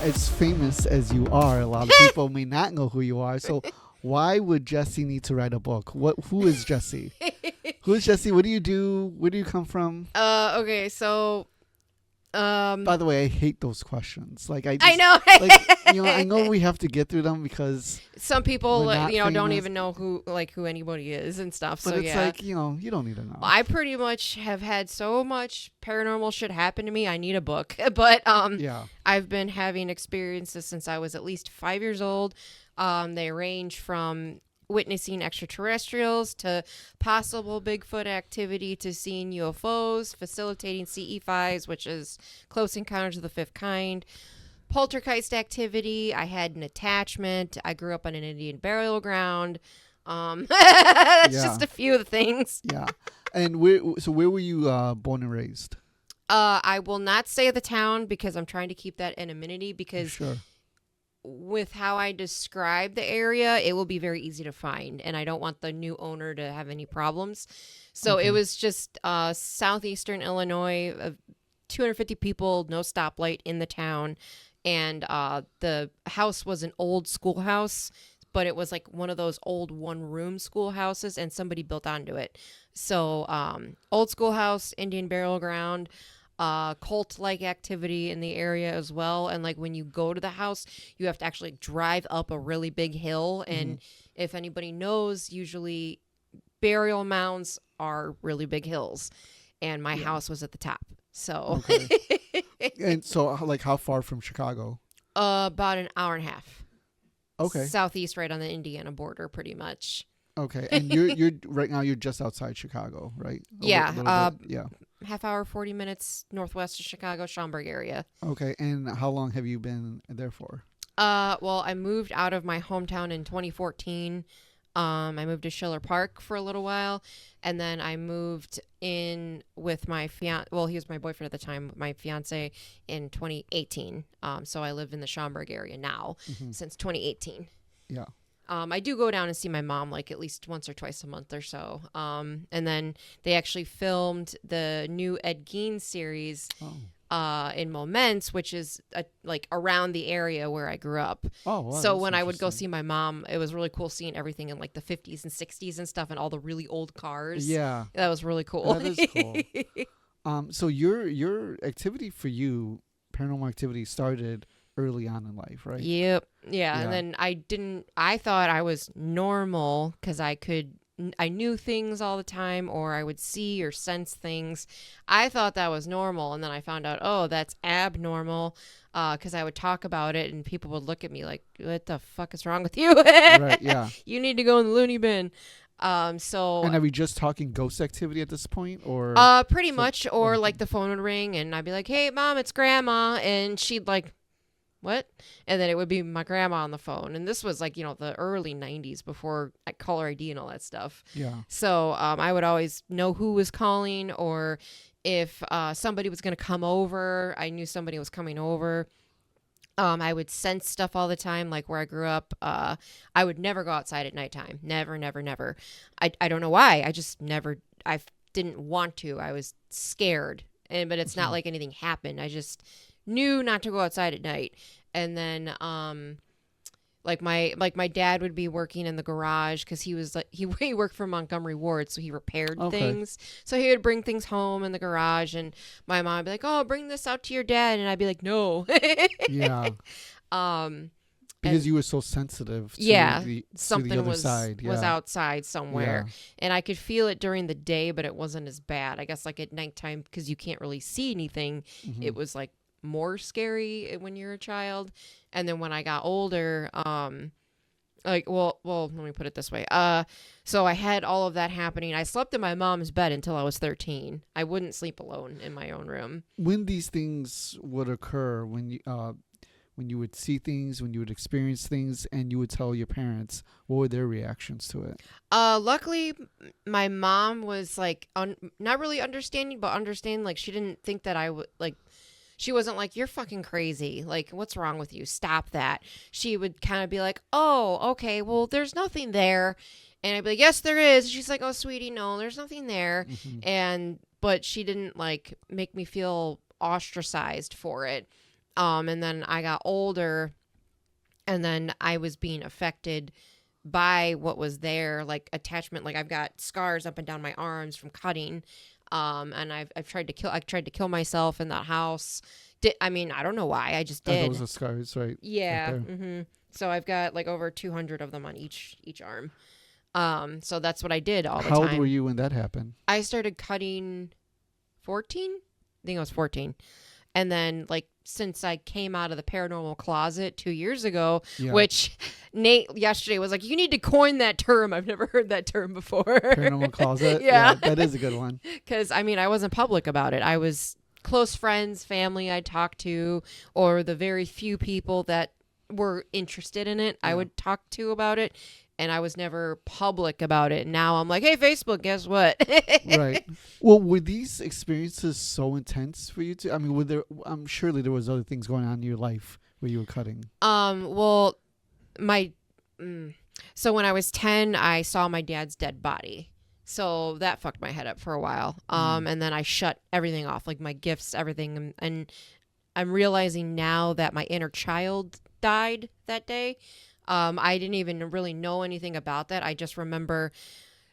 as famous as you are, a lot of people may not know who you are. So why would Jessiy need to write a book? Who is Jessiy? Who is Jessiy? What do you do? Where do you come from? Okay, so By the way, I hate those questions. Like I know. I know we have to get through them because some people don't famous. even know who anybody is and stuff. But so it's yeah. like, you don't need to know. I pretty much have had so much paranormal shit happen to me. I need a book. But Yeah. I've been having experiences since I was at least 5 years old. They range from witnessing extraterrestrials to possible Bigfoot activity to seeing UFOs, facilitating CE5s, which is close encounters of the fifth kind, poltergeist activity. I had an attachment. I grew up on an Indian burial ground. That's just a few of the things. Yeah. And where were you born and raised? I will not say the town because I'm trying to keep that anonymity because Sure. with how I describe the area, it will be very easy to find, and I don't want the new owner to have any problems. So Okay. It was just southeastern Illinois, 250 people, no stoplight in the town, and the house was an old schoolhouse, but it was like one of those old one-room schoolhouses, and somebody built onto it. So old schoolhouse, Indian burial ground, cult-like activity in the area as well. And like when you go to the house, you have to actually drive up a really big hill. And if anybody knows, usually burial mounds are really big hills. And my house was at the top. So Okay. And so, like, how far from Chicago? about an hour and a half. Okay. Southeast, right on the Indiana border, pretty much. Okay. And you're right now you're just outside Chicago, right? Yeah. Yeah. Half hour, 40 minutes northwest of Chicago, Schaumburg area. Okay. And how long have you been there for? Well, I moved out of my hometown in 2014. I moved to Schiller Park for a little while, and then I moved in with my well, he was my boyfriend at the time, my fiance, in 2018. So I live in the Schaumburg area now since 2018. Yeah. I do go down and see my mom like at least once or twice a month or so. And then they actually filmed the new Ed Gein series in Moments, which is like around the area where I grew up. Oh, wow, so that's when I would go interesting. see my mom, it was really cool seeing everything in like the 50s and 60s and stuff and all the really old cars. Yeah. That was really cool. That is cool. So your activity for you, paranormal activity, started early on in life, right? Yep. Yeah. Yeah. And then I thought I was normal because I knew things all the time, or I would see or sense things. I thought that was normal. And then I found out, oh, that's abnormal. Because I would talk about it and people would look at me like, what the fuck is wrong with you? Right. Yeah. You need to go in the loony bin. And are we just talking ghost activity at this point, or? Pretty much. Or like the phone would ring and I'd be like, hey, Mom, it's Grandma. And she'd like, what? And then it would be my grandma on the phone. And this was like, the early 90s before caller ID and all that stuff. Yeah. So I would always know who was calling, or if somebody was going to come over, I knew somebody was coming over. I would sense stuff all the time, like where I grew up. I would never go outside at nighttime. Never, never, never. I don't know why. I didn't want to. I was scared. But it's not like anything happened. I just knew not to go outside at night. And then like my dad would be working in the garage because he was like he worked for Montgomery Ward, so he repaired things. So he would bring things home in the garage, and my mom would be like, "Oh, bring this out to your dad," and I'd be like, "No." Yeah. Because you were so sensitive to something the other was side. was outside somewhere, Yeah. and I could feel it during the day, but it wasn't as bad. I guess like at nighttime, because you can't really see anything, it was like more scary when you're a child. And then when I got older, let me put it this way. So I had all of that happening. I slept in my mom's bed until I was 13. I wouldn't sleep alone in my own room. When these things would occur, when you would see things, when you would experience things, and you would tell your parents, what were their reactions to it? Luckily, my mom was like, not really understanding, but understanding. Like, she didn't think that I would like. She wasn't like, you're fucking crazy. Like, what's wrong with you? Stop that. She would kind of be like, oh, okay, well, there's nothing there. And I'd be like, yes, there is. She's like, oh, sweetie, no, there's nothing there. But she didn't like make me feel ostracized for it. And then I got older, and then I was being affected by what was there, like attachment. Like I've got scars up and down my arms from cutting. And I've tried to kill myself in that house. I mean, I don't know why. I just did. Those are scars, right? Yeah. Right So I've got like over 200 of them on each arm. So that's what I did all the How time. old were you when that happened? I started cutting 14. I think I was 14. And then, like, since I came out of the paranormal closet 2 years ago, which Nate yesterday was like, you need to coin that term. I've never heard that term before. Paranormal closet? Yeah. That is a good one. Because, I mean, I wasn't public about it. I was close friends, family I'd talk to, or the very few people that were interested in it, I would talk to about it. And I was never public about it. Now I'm like, hey, Facebook, guess what? Right. Well, were these experiences so intense for you too? I mean, surely there was other things going on in your life where you were cutting. Well, so when I was 10, I saw my dad's dead body. So that fucked my head up for a while. And then I shut everything off, like my gifts, everything. And I'm realizing now that my inner child died that day. I didn't even really know anything about that. I just remember.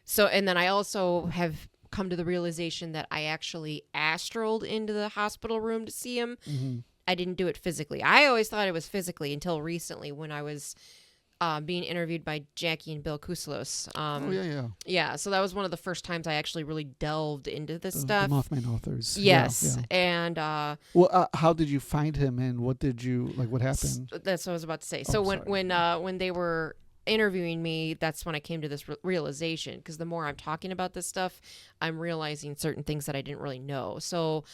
So, and then I also have come to the realization that I actually astraled into the hospital room to see him. Mm-hmm. I didn't do it physically. I always thought it was physically until recently when I was being interviewed by Jackie and Bill Kuselos. Yeah. Yeah, so that was one of the first times I actually really delved into this stuff. The Mothman authors. Yes, Yeah. and how did you find him, and what happened? That's what I was about to say. So when they were interviewing me, that's when I came to this realization, because the more I'm talking about this stuff, I'm realizing certain things that I didn't really know. So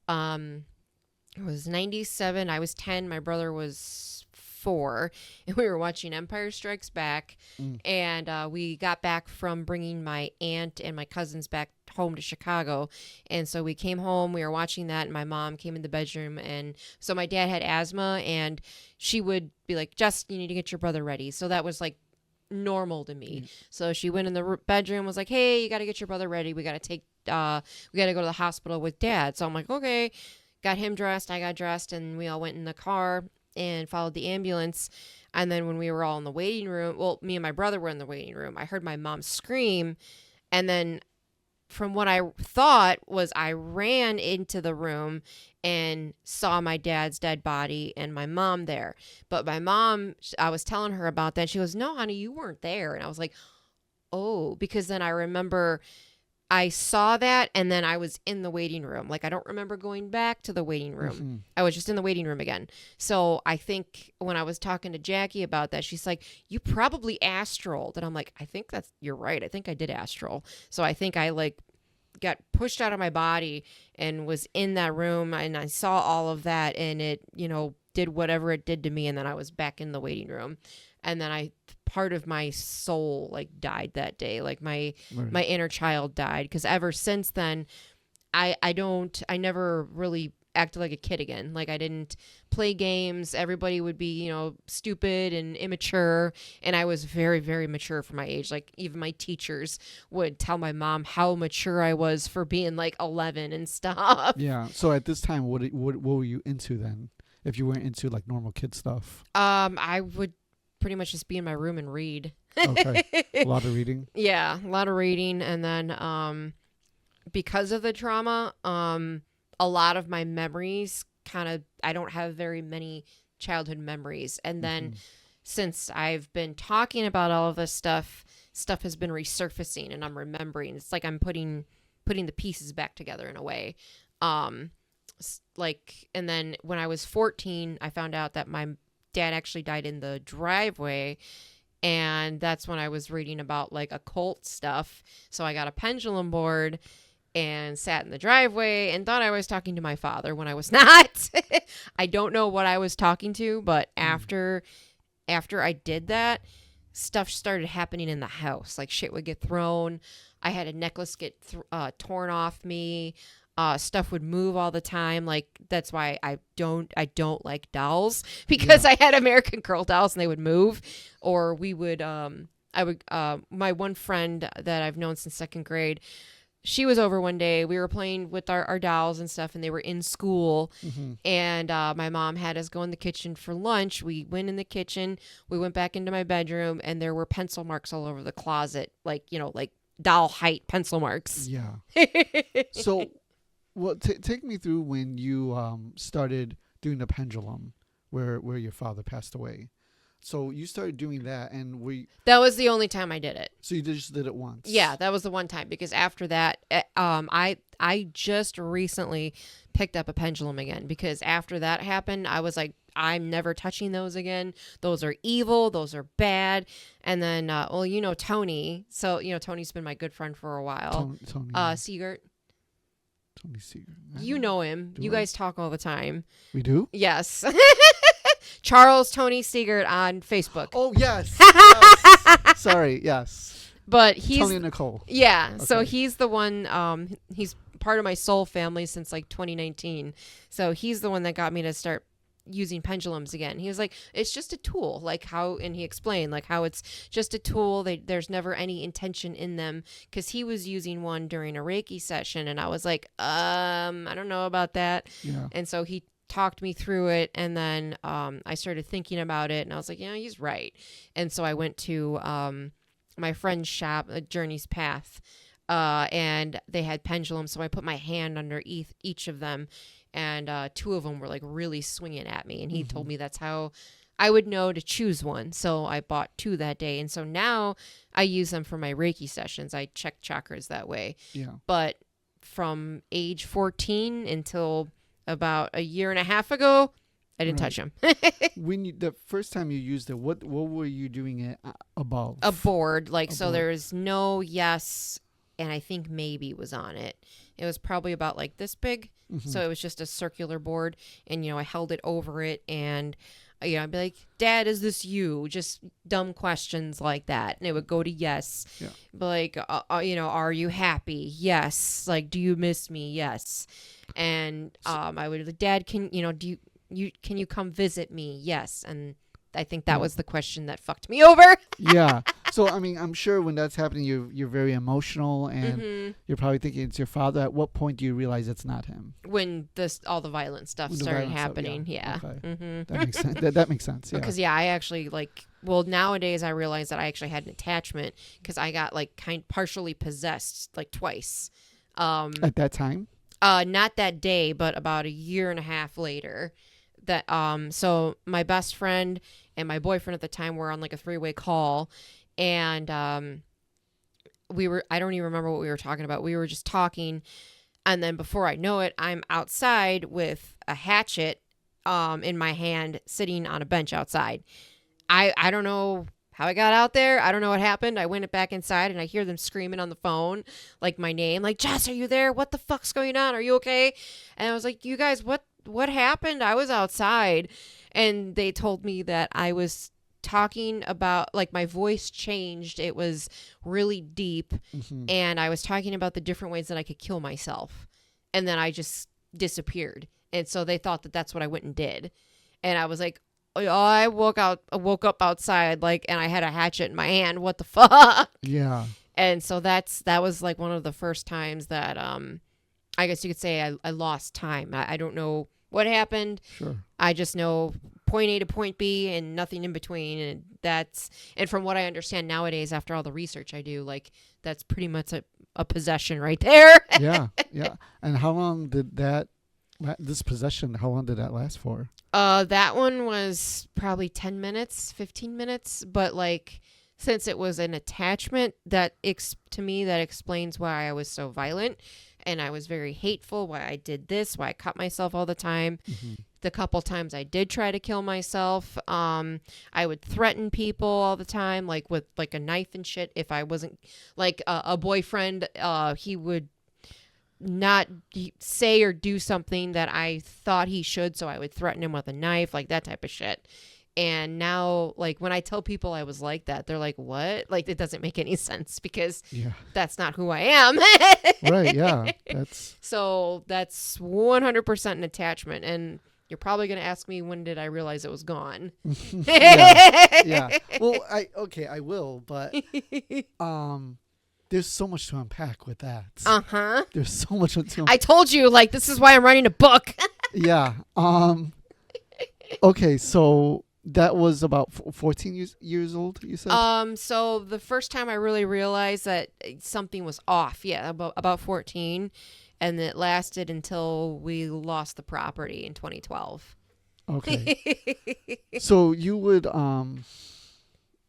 it was 97, I was 10, my brother was 4, and we were watching Empire Strikes Back. And we got back from bringing my aunt and my cousins back home to Chicago, and so we came home, we were watching that, and my mom came in the bedroom. And so my dad had asthma, and she would be like, Jess, you need to get your brother ready. So that was like normal to me. So she went in the bedroom, was like, hey, you got to get your brother ready, we got to go to the hospital with dad. So I'm like, okay, got him dressed, I got dressed, and we all went in the car and followed the ambulance. And then when we were all in the waiting room, well, me and my brother were in the waiting room, I heard my mom scream. And then from what I thought was, I ran into the room and saw my dad's dead body and my mom there. But my mom, I was telling her about that. She goes, no, honey, you weren't there. And I was like, oh, because then I remember I saw that, and then I was in the waiting room. Like, I don't remember going back to the waiting room. Mm-hmm. I was just in the waiting room again. So I think when I was talking to Jackie about that, she's like, you probably astraled. And I'm like, I think you're right. I think I did astral. So I think I like got pushed out of my body and was in that room, and I saw all of that, and it, did whatever it did to me. And then I was back in the waiting room. And then part of my soul like died that day. Like my inner child died. Because ever since then, I never really acted like a kid again. Like, I didn't play games. Everybody would be, stupid and immature. And I was very, very mature for my age. Like, even my teachers would tell my mom how mature I was for being like 11 and stuff. Yeah. So at this time, what were you into then? If you weren't into like normal kid stuff? I would pretty much just be in my room and read. Okay. A lot of reading. Yeah, a lot of reading. And then because of the trauma, a lot of my memories I don't have very many childhood memories. And then since I've been talking about all of this stuff has been resurfacing, and I'm remembering. It's like I'm putting the pieces back together in a way. And then when I was 14, I found out that my dad actually died in the driveway, and that's when I was reading about like occult stuff. So I got a pendulum board and sat in the driveway and thought I was talking to my father when I was not. I don't know what I was talking to, but after I did that, stuff started happening in the house. Like, shit would get thrown. I had a necklace get torn off me. Stuff would move all the time. Like, that's why I don't like dolls, because I had American Girl dolls and they would move. Or we would my one friend that I've known since second grade, she was over one day. We were playing with our dolls and stuff, and they were in school. Mm-hmm. And my mom had us go in the kitchen for lunch. We went in the kitchen. We went back into my bedroom, and there were pencil marks all over the closet, like, like doll height pencil marks. Yeah. So, well, take me through when you started doing the pendulum, where your father passed away. So you started doing that, and that was the only time I did it. So you just did it once. Yeah, that was the one time, because after that, I just recently picked up a pendulum again, because after that happened, I was like, I'm never touching those again. Those are evil. Those are bad. And then, Tony. So, Tony's been my good friend for a while. Tony. Siegert. Tony Seeger. You know him. You guys talk all the time. We do? Yes. Charles Tony Siegert on Facebook. Oh, yes. Yes. Sorry, yes. But he's Tony and Nicole. Yeah. Okay. So he's the one, he's part of my soul family since like 2019. So he's the one that got me to start using pendulums again. He was like, it's just a tool, like how, and he explained like how it's just a tool. There's never any intention in them, because he was using one during a Reiki session, and I was like, I don't know about that. Yeah. And so he talked me through it, and then I started thinking about it, and I was like, yeah, he's right. And so I went to my friend's shop, Journey's Path, and they had pendulums, so I put my hand under each of them, and two of them were like really swinging at me, and he told me that's how I would know to choose one. So I bought two that day, and so now I use them for my Reiki sessions. I check chakras that way. Yeah. But from age 14 until about a year and a half ago, I didn't touch them. When the first time you used it, what were you doing it above? A board, like, A so board. there's no yes, and I think maybe was on it. It was probably about like this big, so it was just a circular board, and I held it over it, and I'd be like, Dad, is this you? Just dumb questions like that, and it would go to yes. Yeah. But like, are you happy? Yes. Like, do you miss me? Yes. And I would like, Dad, can can you come visit me? Yes. And I think that was the question that fucked me over. Yeah. So I mean, I'm sure when that's happening, you're very emotional, and you're probably thinking it's your father. At what point do you realize it's not him? When all the violent stuff started happening. Yeah. Okay. That makes sense. That makes sense. Yeah. Because I actually nowadays I realize that I actually had an attachment, because I got like partially possessed like twice. At that time. Not that day, but about a year and a half later. That so my best friend and my boyfriend at the time were on like a 3-way call, and I don't even remember what we were talking about. We were just talking, and then before I know it, I'm outside with a hatchet in my hand, sitting on a bench outside. I don't know how I got out there. I don't know what happened. I went back inside, and I hear them screaming on the phone, like my name, like, Jess, are you there? What the fuck's going on? Are you okay? And I was like, you guys, what happened? I was outside. And they told me that I was talking about, like, my voice changed. It was really deep. And I was talking about the different ways that I could kill myself. And then I just disappeared. And so they thought that that's what I went and did. And I was like, oh, I woke up outside, like, and I had a hatchet in my hand. What the fuck? Yeah. And so that was like one of the first times that I guess you could say I lost time. I don't know what happened. Sure. I just know point A to point B and nothing in between. And from what I understand nowadays, after all the research I do, like, that's pretty much a possession right there. Yeah. Yeah. And how long did this possession, how long did that last for? That one was probably 10 minutes, 15 minutes. But like, since it was an attachment, to me, that explains why I was so violent. And I was very hateful, why I did this, why I cut myself all the time. The couple times I did try to kill myself, I would threaten people all the time, like with like a knife and shit. If I wasn't, like, a boyfriend, he would not say or do something that I thought he should, so I would threaten him with a knife, like that type of shit. And now, like, when I tell people I was like that, they're like, what? Like, it doesn't make any sense, because that's not who I am. Right, yeah. So that's 100% an attachment. And you're probably going to ask me, when did I realize it was gone? Yeah. Well, I will, but There's so much to unpack with that. Uh-huh. There's so much to unpack. I told you, like, this is why I'm writing a book. Yeah. Okay, so that was about 14 years old, you said? So the first time I really realized that something was off, yeah, about 14, and it lasted until we lost the property in 2012. Okay. So you would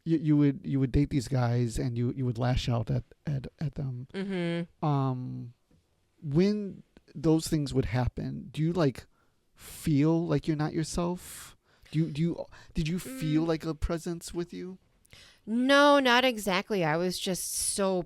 you would date these guys and you would lash out at them. Mm-hmm. When those things would happen, do you like feel like you're not yourself? Did you feel like a presence with you? No, not exactly. I was just so.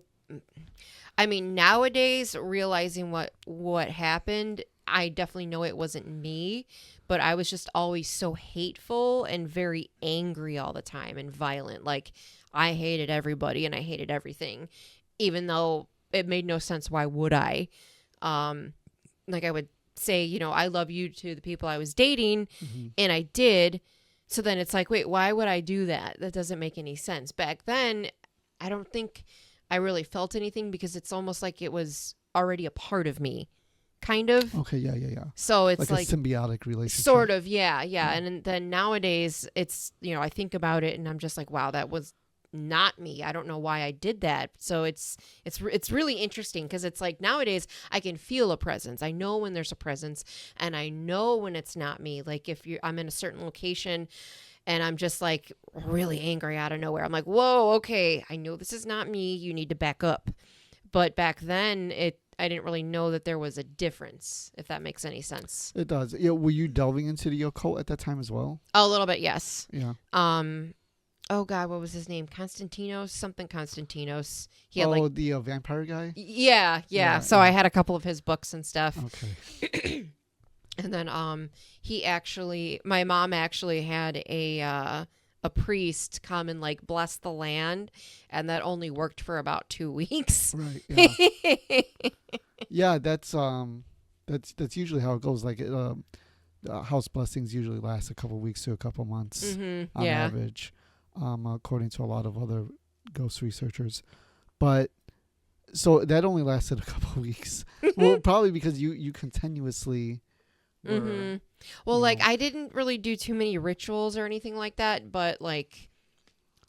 I mean, nowadays realizing what happened, I definitely know it wasn't me, but I was just always so hateful and very angry all the time and violent. Like, I hated everybody and I hated everything, even though it made no sense. Why would I? Like, I would say, I love you to the people I was dating, and I did. So then it's like, wait, why would I do that? That doesn't make any sense. Back then, I don't think I really felt anything because it's almost like it was already a part of me, kind of. Okay, yeah. So it's like a symbiotic relationship. Sort of, yeah. And then nowadays, it's, I think about it and I'm just like, wow, that was not me. I don't know why I did that. So it's really interesting because it's like nowadays I can feel a presence. I know when there's a presence and I know when it's not me. Like if I'm in a certain location and I'm just like really angry out of nowhere. I'm like, whoa, okay, I know this is not me. You need to back up. But back then I didn't really know that there was a difference, if that makes any sense. It does. Yeah. Were you delving into the occult at that time as well? A little bit, yes. Yeah. Oh God, what was his name? Constantinos. He had the vampire guy? Yeah. So I had a couple of his books and stuff. Okay. And then my mom actually had a priest come and like bless the land, and that only worked for about 2 weeks. Right. Yeah. Yeah, that's usually how it goes. Like house blessings usually last a couple weeks to a couple months on average. According to a lot of other ghost researchers. But so that only lasted a couple of weeks. Well, probably because you continuously were, Well, like I didn't really do too many rituals or anything like that, but like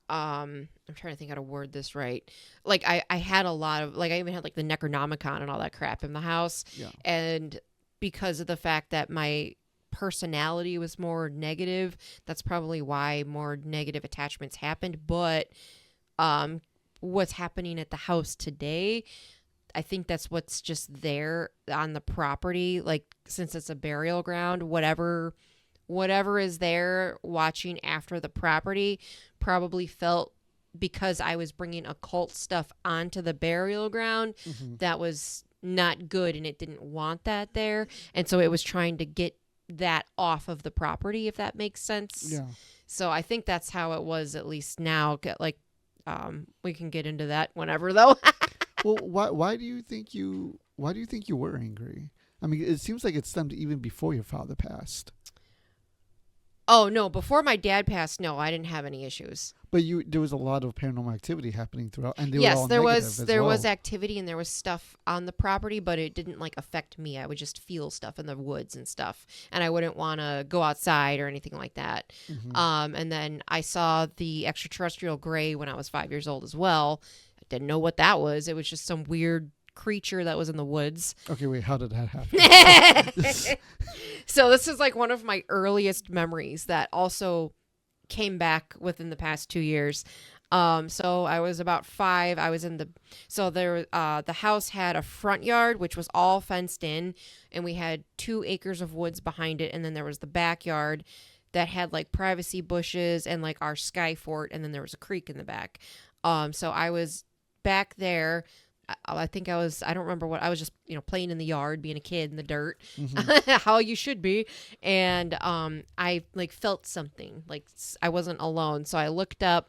I'm trying to think how to word this right. Like I had a lot of, like I even had like the Necronomicon and all that crap in the house. Yeah. And because of the fact that my personality was more negative, that's probably why more negative attachments happened. But what's happening at the house today, I think that's what's just there on the property. Like since it's a burial ground, whatever is there watching after the property probably felt, because I was bringing occult stuff onto the burial ground, that was not good and it didn't want that there, and so it was trying to get that off of the property, if that makes sense. Yeah. So I think that's how it was, at least now. Like, we can get into that whenever, though. Well, why do you think you were angry? I mean, it seems like it stemmed even before your father passed. Oh no! Before my dad passed, no, I didn't have any issues. But there was a lot of paranormal activity happening throughout, and they yes, were all there negative was as there well. was activity and there was stuff on the property, but it didn't like affect me. I would just feel stuff in the woods and stuff, and I wouldn't want to go outside or anything like that. And then I saw the extraterrestrial gray when I was 5 years old as well. I didn't know what that was. It was just some weird creature that was in the woods. Okay, wait, how did that happen? So this is like one of my earliest memories that also came back within the past 2 years. So I was about 5. I was in the house had a front yard, which was all fenced in, and we had 2 acres of woods behind it. And then there was the backyard that had like privacy bushes and like our sky fort. And then there was a creek in the back. So I was back there. I think I don't remember what, I was just, playing in the yard, being a kid in the dirt, how you should be. And I like felt something, like I wasn't alone. So I looked up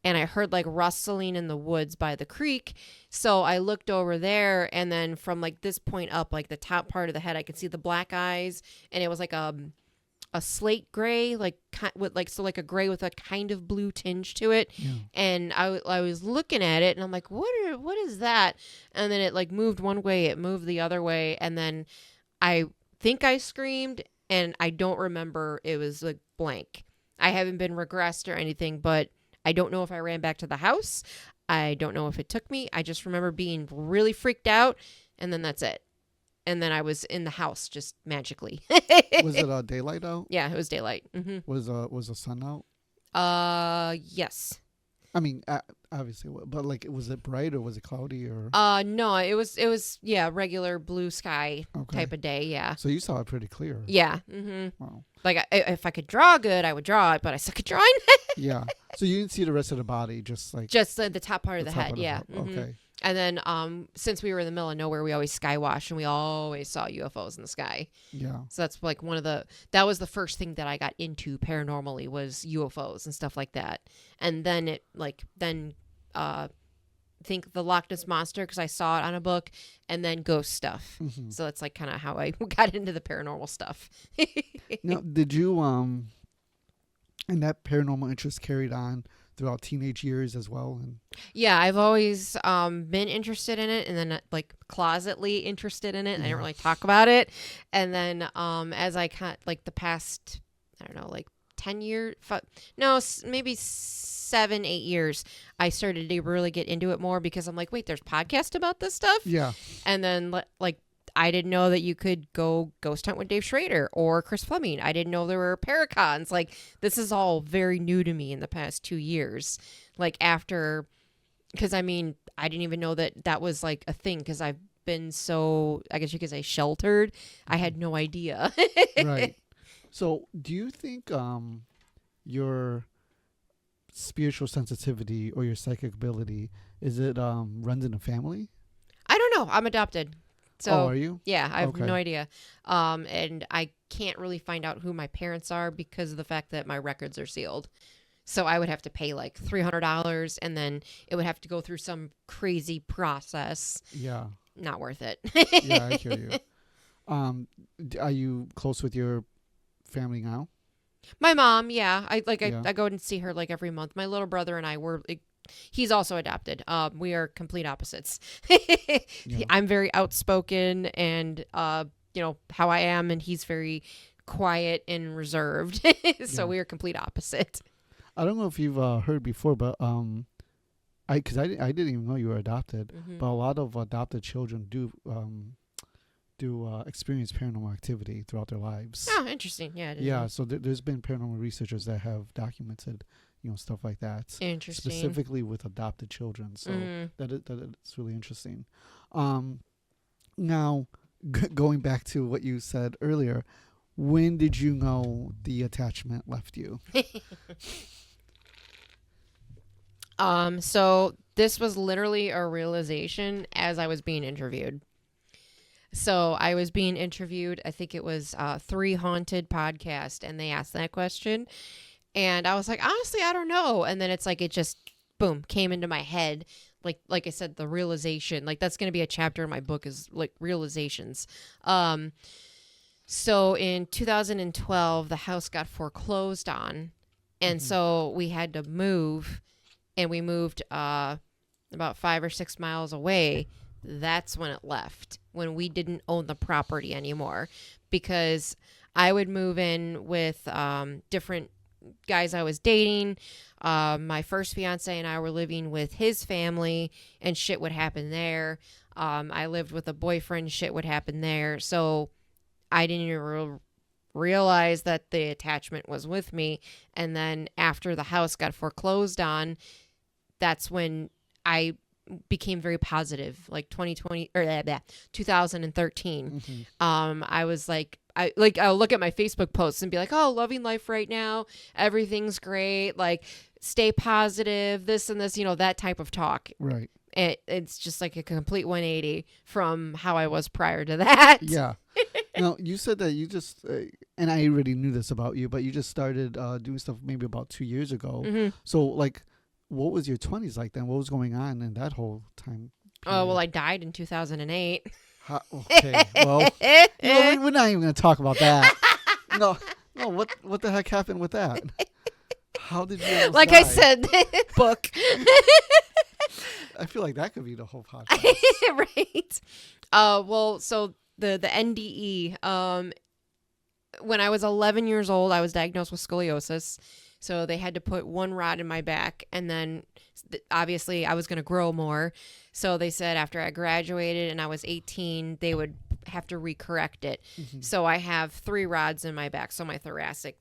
and I heard like rustling in the woods by the creek. So I looked over there, and then from like this point up, like the top part of the head, I could see the black eyes, and it was like a a slate gray, like like a gray with a kind of blue tinge to it. Yeah. And I was looking at it and I'm like, what is that? And then it like moved one way, it moved the other way, and then I think I screamed, and I don't remember. It was like blank. I haven't been regressed or anything, but I don't know if I ran back to the house. I don't know if it took me. I just remember being really freaked out, and then that's it. And then I was in the house just magically. Was it daylight out? Yeah, it was daylight. Mm-hmm. Was the sun out? Yes. I mean, obviously, but like, was it bright or was it cloudy or? No, it was yeah, regular blue sky type of day. Yeah. So you saw it pretty clear. Yeah. Mm-hmm. Wow. Like if I could draw good, I would draw it, but I suck at drawing. Yeah. So you didn't see the rest of the body, just like the top part of the head. Yeah. Mm-hmm. Okay. And then since we were in the middle of nowhere, we always skywash, and we always saw UFOs in the sky. Yeah. So that's like that was the first thing that I got into paranormally, was UFOs and stuff like that. And then I think the Loch Ness Monster, because I saw it on a book, and then ghost stuff. Mm-hmm. So that's like kind of how I got into the paranormal stuff. Now, did you and that paranormal interest carried on throughout teenage years as well? And yeah, I've always been interested in it, and then like closetly interested in it. I didn't really talk about it. And then as I like the past, I don't know, like 10 years, maybe 7-8 years, I started to really get into it more, because I'm like, wait, there's podcasts about this stuff? Yeah. And then like, I didn't know that you could go ghost hunt with Dave Schrader or Chris Fleming. I didn't know there were paracons. Like, this is all very new to me in the past 2 years. Like, because I mean, I didn't even know that was like a thing, because I've been so, I guess you could say, sheltered. I had no idea. Right. So do you think your spiritual sensitivity or your psychic ability, is it runs in the family? I don't know. I'm adopted. So, are you? Yeah, I have no idea. And I can't really find out who my parents are because of the fact that my records are sealed. So I would have to pay like $300, and then it would have to go through some crazy process. Yeah. Not worth it. Yeah, I hear you. Are you close with your family now? My mom, yeah. I go and see her like every month. My little brother and I were he's also adopted. We are complete opposites. Yeah. I'm very outspoken and how I am, and he's very quiet and reserved. So we are complete opposite. I don't know if you've heard before, but I didn't even know you were adopted. Mm-hmm. But a lot of adopted children do experience paranormal activity throughout their lives. Oh, interesting. Yeah. Yeah. So there's been paranormal researchers that have documented, stuff like that. Interesting. Specifically with adopted children. So it's really interesting. Now, going back to what you said earlier, when did you know the attachment left you? So this was literally a realization as I was being interviewed. So I was being interviewed, I think it was 3 Haunted podcast, and they asked that question. And I was like, honestly, I don't know. And then it's like, it just, boom, came into my head. Like I said, the realization, like that's going to be a chapter in my book, is like realizations. So in 2012, the house got foreclosed on. And so we had to move, and we moved about 5 or 6 miles away. That's when it left, when we didn't own the property anymore, because I would move in with different guys I was dating. My first fiance and I were living with his family, and shit would happen there. I lived with a boyfriend, shit would happen there. So I didn't even realize that the attachment was with me. And then after the house got foreclosed on, that's when I became very positive, like 2013. I was like, I'll look at my Facebook posts and be like, oh, loving life right now, everything's great, like stay positive, this and this, that type of talk. Right. It's just like a complete 180 from how I was prior to that. Yeah. Now, you said that you just, and I already knew this about you, but you just started doing stuff maybe about 2 years ago. Mm-hmm. So like, what was your 20s like then? What was going on in that whole time period? Oh, well, I died in 2008. Okay, well, we're not even going to talk about that. No, Oh, what the heck happened with that? How did you almost like die? I said, book. I feel like that could be the whole podcast. Right. Well, so the NDE, when I was 11 years old, I was diagnosed with scoliosis. So they had to put one rod in my back, and then obviously I was going to grow more. So they said after I graduated and I was 18, they would have to recorrect it. Mm-hmm. So I have 3 rods in my back. So my thoracic,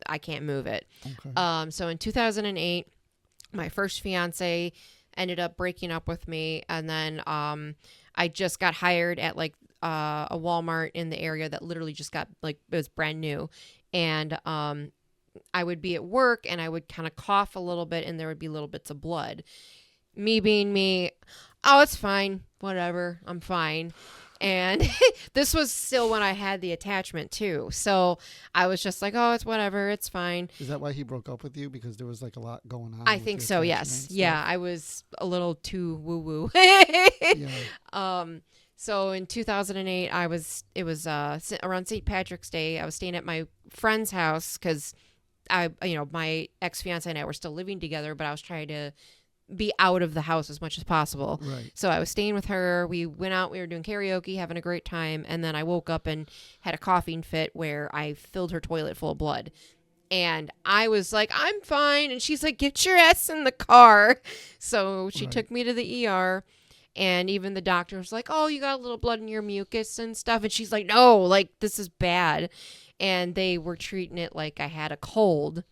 I can't move it. Okay. So in 2008, my first fiance ended up breaking up with me, and then I just got hired at like a Walmart in the area that literally just got like, it was brand new, and I would be at work and I would kind of cough a little bit and there would be little bits of blood. Me being me, oh, it's fine, whatever, I'm fine. And this was still when I had the attachment too. So I was just like, oh, it's whatever, it's fine. Is that why he broke up with you? Because there was like a lot going on? I think so, yes. Yeah, I was a little too woo-woo. Yeah. So in 2008, it was around St. Patrick's Day. I was staying at my friend's house because my ex-fiance and I were still living together, but I was trying to be out of the house as much as possible. Right. So I was staying with her. We went out, we were doing karaoke, having a great time. And then I woke up and had a coughing fit where I filled her toilet full of blood. And I was like, I'm fine. And she's like, get your ass in the car. So she took me to the ER. And even the doctor was like, oh, you got a little blood in your mucus and stuff. And she's like, no, like, this is bad. And they were treating it like I had a cold.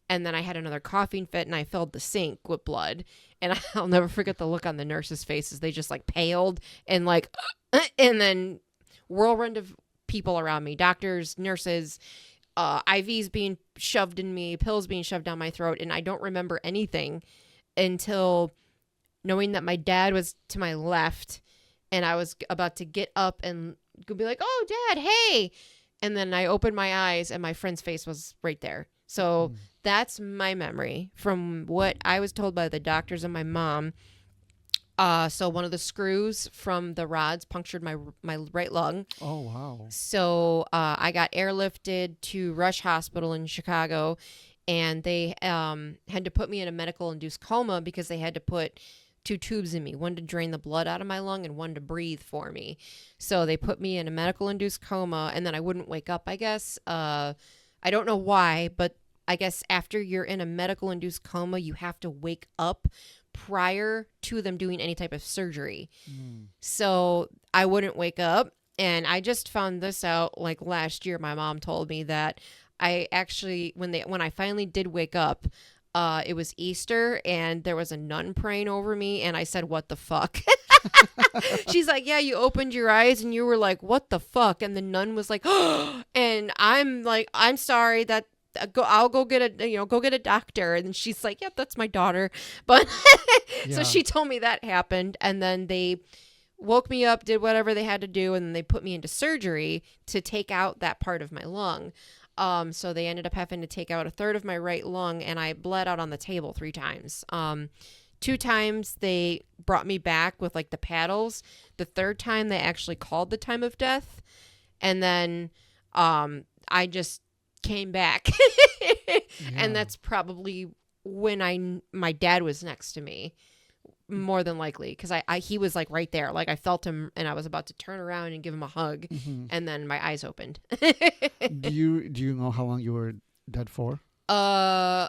And then I had another coughing fit and I filled the sink with blood. And I'll never forget the look on the nurses' faces. They just like paled and like, and then whirlwind of people around me, doctors, nurses, IVs being shoved in me, pills being shoved down my throat. And I don't remember anything until knowing that my dad was to my left and I was about to get up and be like, oh, Dad, hey. And then I opened my eyes and my friend's face was right there. So that's my memory from what I was told by the doctors and my mom. So one of the screws from the rods punctured my right lung. Oh, wow. So I got airlifted to Rush Hospital in Chicago, and they had to put me in a medical-induced coma because they had to put 2 tubes in me, one to drain the blood out of my lung and one to breathe for me. So they put me in a medical-induced coma, and then I wouldn't wake up, I guess. I don't know why, but I guess after you're in a medical-induced coma, you have to wake up prior to them doing any type of surgery. So I wouldn't wake up, and I just found this out like last year. My mom told me that I actually, when I finally did wake up, it was Easter and there was a nun praying over me, and I said, what the fuck? She's like, yeah, you opened your eyes and you were like, what the fuck? And the nun was like, oh, and I'm like, I'm sorry, that I'll go get a doctor. And she's like, yep, that's my daughter. But so she told me that happened, and then they woke me up, did whatever they had to do, and then they put me into surgery to take out that part of my lung. So they ended up having to take out a third of my right lung, and I bled out on the table 3 times. 2 times they brought me back with like the paddles. The 3rd time they actually called the time of death. And then I just came back. And that's probably when my dad was next to me, more than likely, because he was like right there. Like I felt him, and I was about to turn around and give him a hug, and then my eyes opened. Do you know how long you were dead for? 3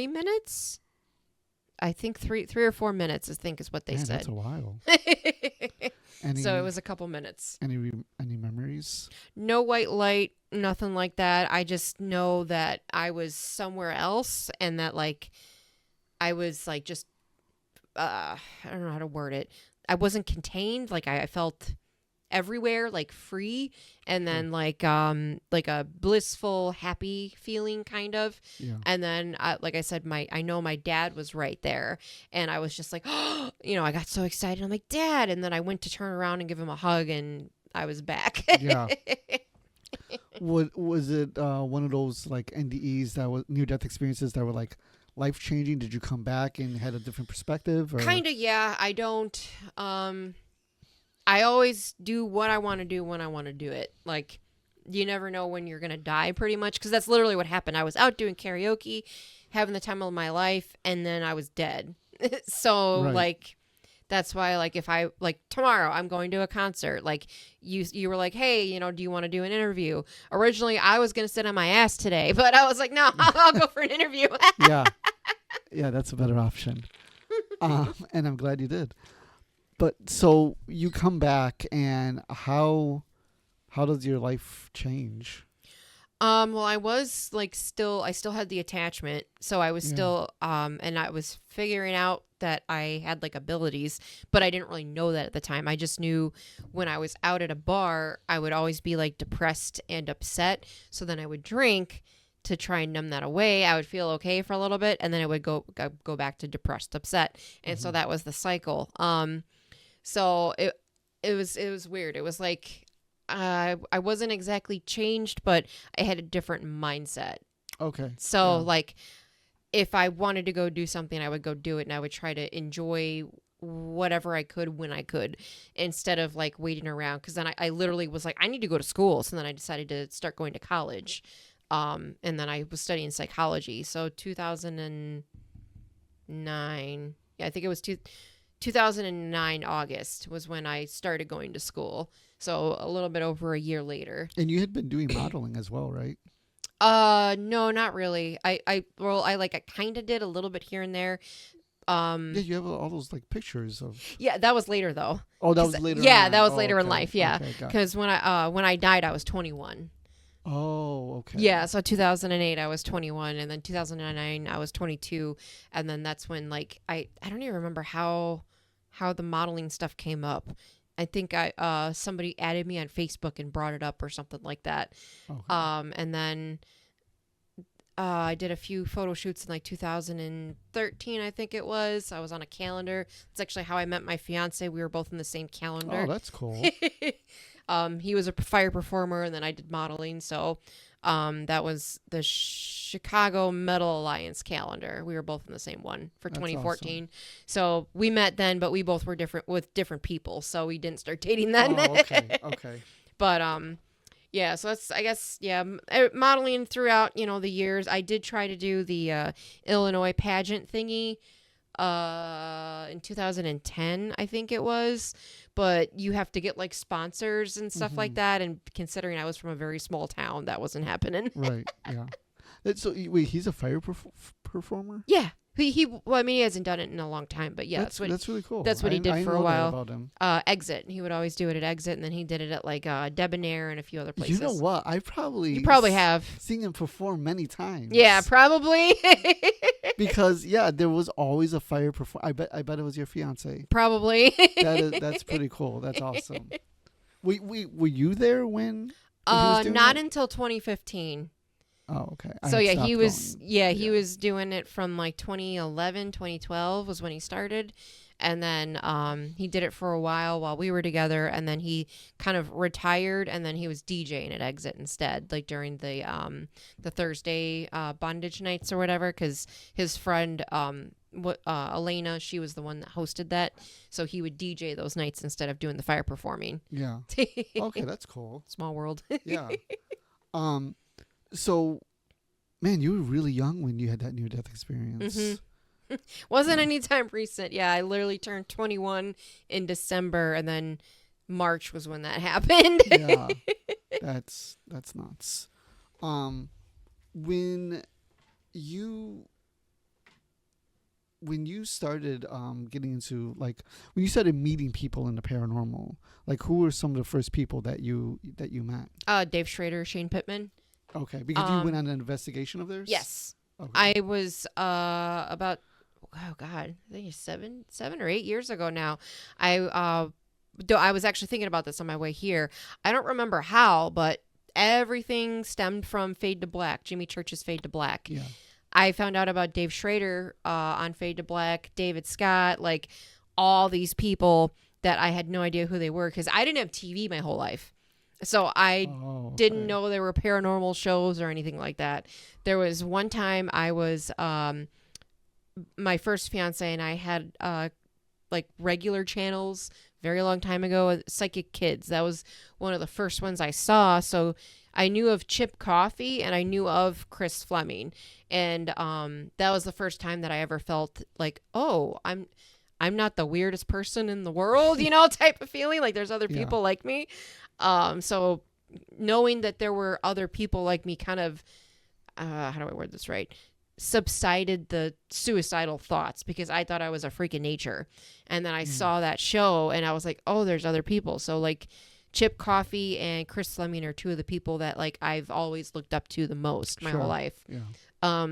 minutes. I think 3 or 4 minutes. I think is what they said. That's a while. So it was a couple minutes. Any memories? No white light, nothing like that. I just know that I was somewhere else, and that like I was like just I don't know how to word it. I wasn't contained. Like I felt everywhere, like free, and then like a blissful, happy feeling kind of. Yeah. And then like I said, I know my dad was right there, and I was just like, oh, I got so excited. I'm like, Dad, and then I went to turn around and give him a hug, and I was back. Yeah. Was it one of those like NDEs that was near-death experiences that were like life-changing? Did you come back and had a different perspective? Kind of, yeah. I don't. I always do what I want to do when I want to do it. Like, you never know when you're going to die pretty much. Because that's literally what happened. I was out doing karaoke, having the time of my life, and then I was dead. So Right. like, that's why, like, if I, like, tomorrow I'm going to a concert, like, you were like, hey, you know, do you want to do an interview? Originally, I was going to sit on my ass today, but I was like, no, I'll go for an interview. Yeah. Yeah, that's a better option. And I'm glad you did. But so you come back, and how does your life change? Well, I was like I still had the attachment. So I was still, and I was figuring out that I had like abilities, but I didn't really know that at the time. I just knew when I was out at a bar, I would always be like depressed and upset. So then I would drink to try and numb that away. I would feel okay for a little bit, and then I would go back to depressed, upset. And so that was the cycle. So it was weird. It was like, I wasn't exactly changed, but I had a different mindset. Okay. So like, if I wanted to go do something, I would go do it, and I would try to enjoy whatever I could when I could, instead of like waiting around. Because then I literally was like, I need to go to school. So then I decided to start going to college. And then I was studying psychology. So 2009, yeah, I think it was 2009 August was when I started going to school. So a little bit over a year later. And you had been doing modeling as well, right? No, not really. I kind of did a little bit here and there. Yeah, you have all those like pictures of. Yeah, that was later though. Oh, that was later. Yeah, that was later in life. Yeah, Okay, because when I died, I was 21. Oh, okay. Yeah, so 2008 I was 21, and then 2009 I was 22, and then that's when like I don't even remember how the modeling stuff came up. I think somebody added me on Facebook and brought it up or something like that. Okay. And then I did a few photo shoots in like 2013, I think it was. I was on a calendar. It's actually how I met my fiance. We were both in the same calendar. Oh, that's cool. He was a fire performer, and then I did modeling. So that was the Chicago Metal Alliance calendar. We were both in the same one for 2014. Awesome. So we met then, but we both were with different people. So we didn't start dating then. Oh, okay. But yeah, so that's, I guess, yeah, modeling throughout, the years. I did try to do the Illinois pageant thingy in 2010, I think it was, but you have to get like sponsors and stuff like that, and considering I was from a very small town, that wasn't happening. Right. Yeah. So wait, he's a fire performer? Yeah. Well, I mean, he hasn't done it in a long time, but yeah, that's really cool. That's what he did for a while. About him. Exit. He would always do it at Exit, and then he did it at like Debonair and a few other places. You know what? You probably have seen him perform many times. Yeah, probably. Because there was always a fire performer. I bet it was your fiance. Probably. That's pretty cool. That's awesome. Were you there when he was doing not that? until 2015. Oh, okay. So yeah, he was he was doing it from like 2011, 2012 was when he started. And then he did it for a while we were together, and then he kind of retired, and then he was DJing at Exit instead, like during the Thursday bondage nights or whatever, because his friend Elena, she was the one that hosted that, so he would DJ those nights instead of doing the fire performing. Yeah. Okay, that's cool. Small world. Yeah. So, man, you were really young when you had that near-death experience. Mm-hmm. Wasn't any time recent. Yeah, I literally turned 21 in December, and then March was when that happened. Yeah, that's nuts. When you started getting into, like, when you started meeting people in the paranormal, like, who were some of the first people that you met? Dave Schrader, Shane Pittman. Okay, because you went on an investigation of theirs? Yes. Okay. I was about, oh God, I think it's 7 or 8 years ago now. I was actually thinking about this on my way here. I don't remember how, but everything stemmed from Fade to Black, Jimmy Church's Fade to Black. Yeah. I found out about Dave Schrader on Fade to Black, David Scott, like all these people that I had no idea who they were, because I didn't have TV my whole life. So I didn't know there were paranormal shows or anything like that. There was one time I was, my first fiance and I had like regular channels very long time ago, Psychic Kids. That was one of the first ones I saw. So I knew of Chip Coffey and I knew of Chris Fleming. And that was the first time that I ever felt like, oh, I'm not the weirdest person in the world, type of feeling. Like there's other people like me. So knowing that there were other people like me kind of, how do I word this right? Subsided the suicidal thoughts because I thought I was a freak of nature. And then I saw that show and I was like, oh, there's other people. So like Chip Coffey and Chris Fleming are two of the people that like I've always looked up to the most my whole life. Yeah.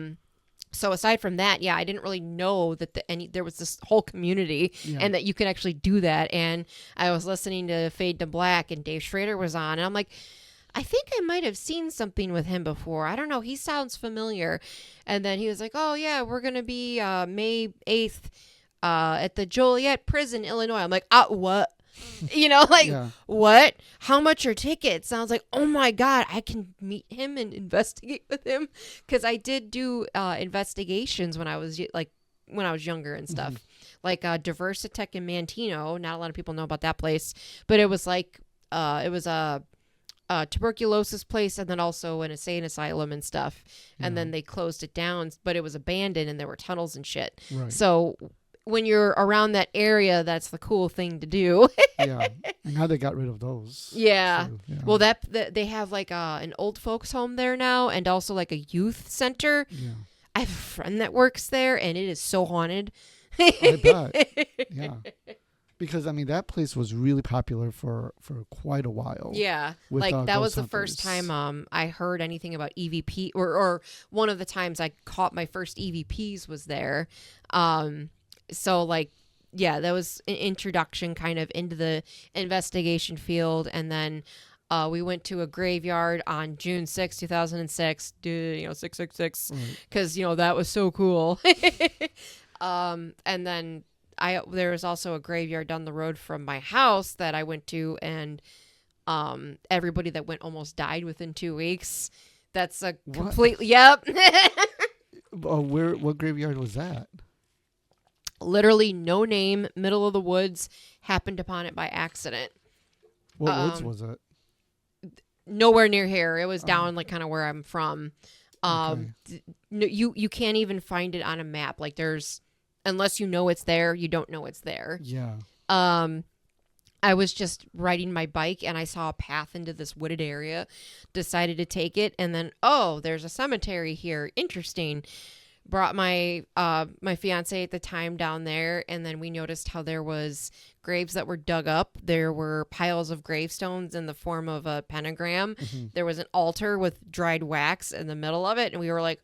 So aside from that, I didn't really know that there was this whole community and that you could actually do that. And I was listening to Fade to Black and Dave Schrader was on and I'm like, I think I might have seen something with him before. I don't know. He sounds familiar. And then he was like, oh, yeah, we're going to be May 8th at the Joliet prison, Illinois. I'm like, what? What? How much are tickets? And I was like, oh, my God, I can meet him and investigate with him. Because I did do investigations when I was younger and stuff. Like Diversitech in Mantino. Not a lot of people know about that place. But it was like, it was a tuberculosis place and then also an insane asylum and stuff. And then they closed it down, but it was abandoned and there were tunnels and shit. Right. So when you're around that area, that's the cool thing to do. And how they got rid of those. Yeah. So, well, they have like an old folks home there now and also like a youth center. Yeah. I have a friend that works there and it is so haunted. I bet. Yeah. Because, I mean, that place was really popular for quite a while. Yeah. With, like, that was the first time I heard anything about EVP. Or one of the times I caught my first EVPs was there. So, like, that was an introduction kind of into the investigation field. And then we went to a graveyard on June 6, 2006. 666. Because, that was so cool. And then there was also a graveyard down the road from my house that I went to, and everybody that went almost died within 2 weeks. That's a completely yep. What graveyard was that? Literally no name, middle of the woods. Happened upon it by accident. What woods was it? Nowhere near here. It was down like kind of where I'm from. You can't even find it on a map. Like unless you know it's there, you don't know it's there. Yeah. I was just riding my bike and I saw a path into this wooded area, decided to take it, and then, there's a cemetery here. Interesting. Brought my fiance at the time down there, and then we noticed how there was graves that were dug up. There were piles of gravestones in the form of a pentagram. Mm-hmm. There was an altar with dried wax in the middle of it, and we were like,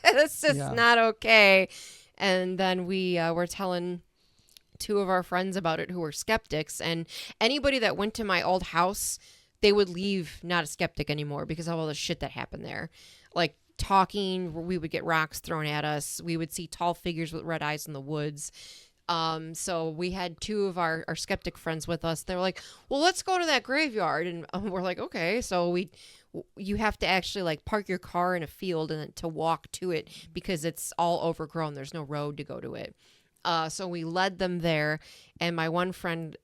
this is not okay. And then we were telling two of our friends about it who were skeptics, and anybody that went to my old house, they would leave not a skeptic anymore because of all the shit that happened there. Like talking, we would get rocks thrown at us. We would see tall figures with red eyes in the woods. So we had two of our skeptic friends with us. They were like, well, let's go to that graveyard. And we're like, okay. So you have to actually like park your car in a field and then to walk to it because it's all overgrown. There's no road to go to it. So we led them there, and my one friend,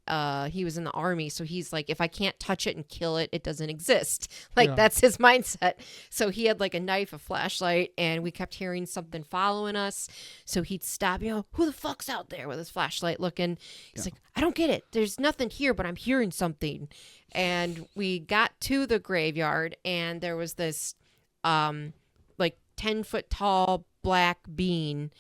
he was in the Army, so he's like, if I can't touch it and kill it, it doesn't exist. Like, that's his mindset. So he had like a knife, a flashlight, and we kept hearing something following us. So he'd stop, who the fuck's out there with his flashlight looking? He's like, I don't get it. There's nothing here, but I'm hearing something. And we got to the graveyard, and there was this like 10-foot tall black being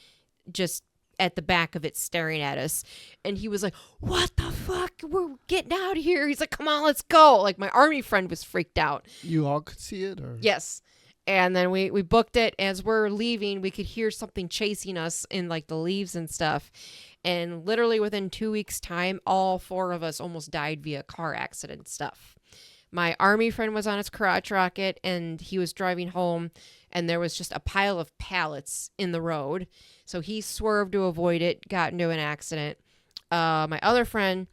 just at the back of it staring at us. And he was like, what the fuck? We're getting out of here. He's like, come on, let's go. Like, my Army friend was freaked out. You all could see it? Or yes. And then we booked it. As we're leaving, we could hear something chasing us in like the leaves and stuff. And literally within 2 weeks' time, all four of us almost died via car accident stuff. My Army friend was on his crotch rocket, and he was driving home, and there was just a pile of pallets in the road. So he swerved to avoid it, got into an accident. My other friend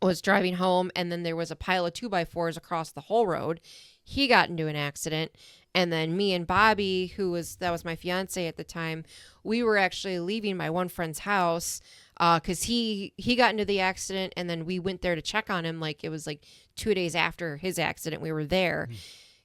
was driving home, and then there was a pile of 2x4s across the whole road. He got into an accident. And then me and Bobby, that was my fiance at the time, we were actually leaving my one friend's house. because he got into the accident, and then we went there to check on him. Like, it was like 2 days after his accident, we were there,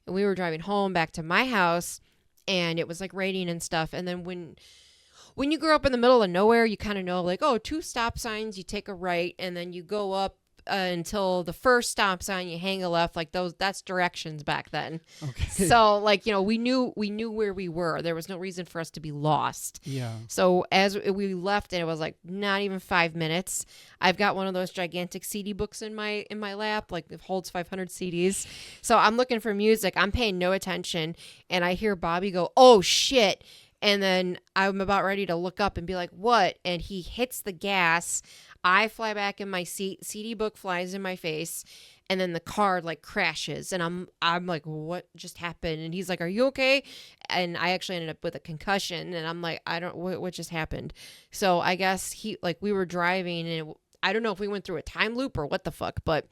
and we were driving home back to my house, and it was like raining and stuff. And then when you grow up in the middle of nowhere, you kind of know, like, oh, 2 stop signs, you take a right, and then you go up until the first stop sign, you hang a left. Like, that's directions back then. Okay. So, like, we knew where we were. There was no reason for us to be lost. Yeah. So as we left, and it was like not even 5 minutes, I've got one of those gigantic CD books in my lap, like it holds 500 CDs. So I'm looking for music. I'm paying no attention, and I hear Bobby go, "Oh shit." And then I'm about ready to look up and be like, "What?" And he hits the gas. I fly back in my seat. CD book flies in my face. And then the car like crashes. And I'm like, "What just happened?" And he's like, "Are you okay?" And I actually ended up with a concussion. And I'm like, what just happened? So I guess we were driving, and I don't know if we went through a time loop or what the fuck. But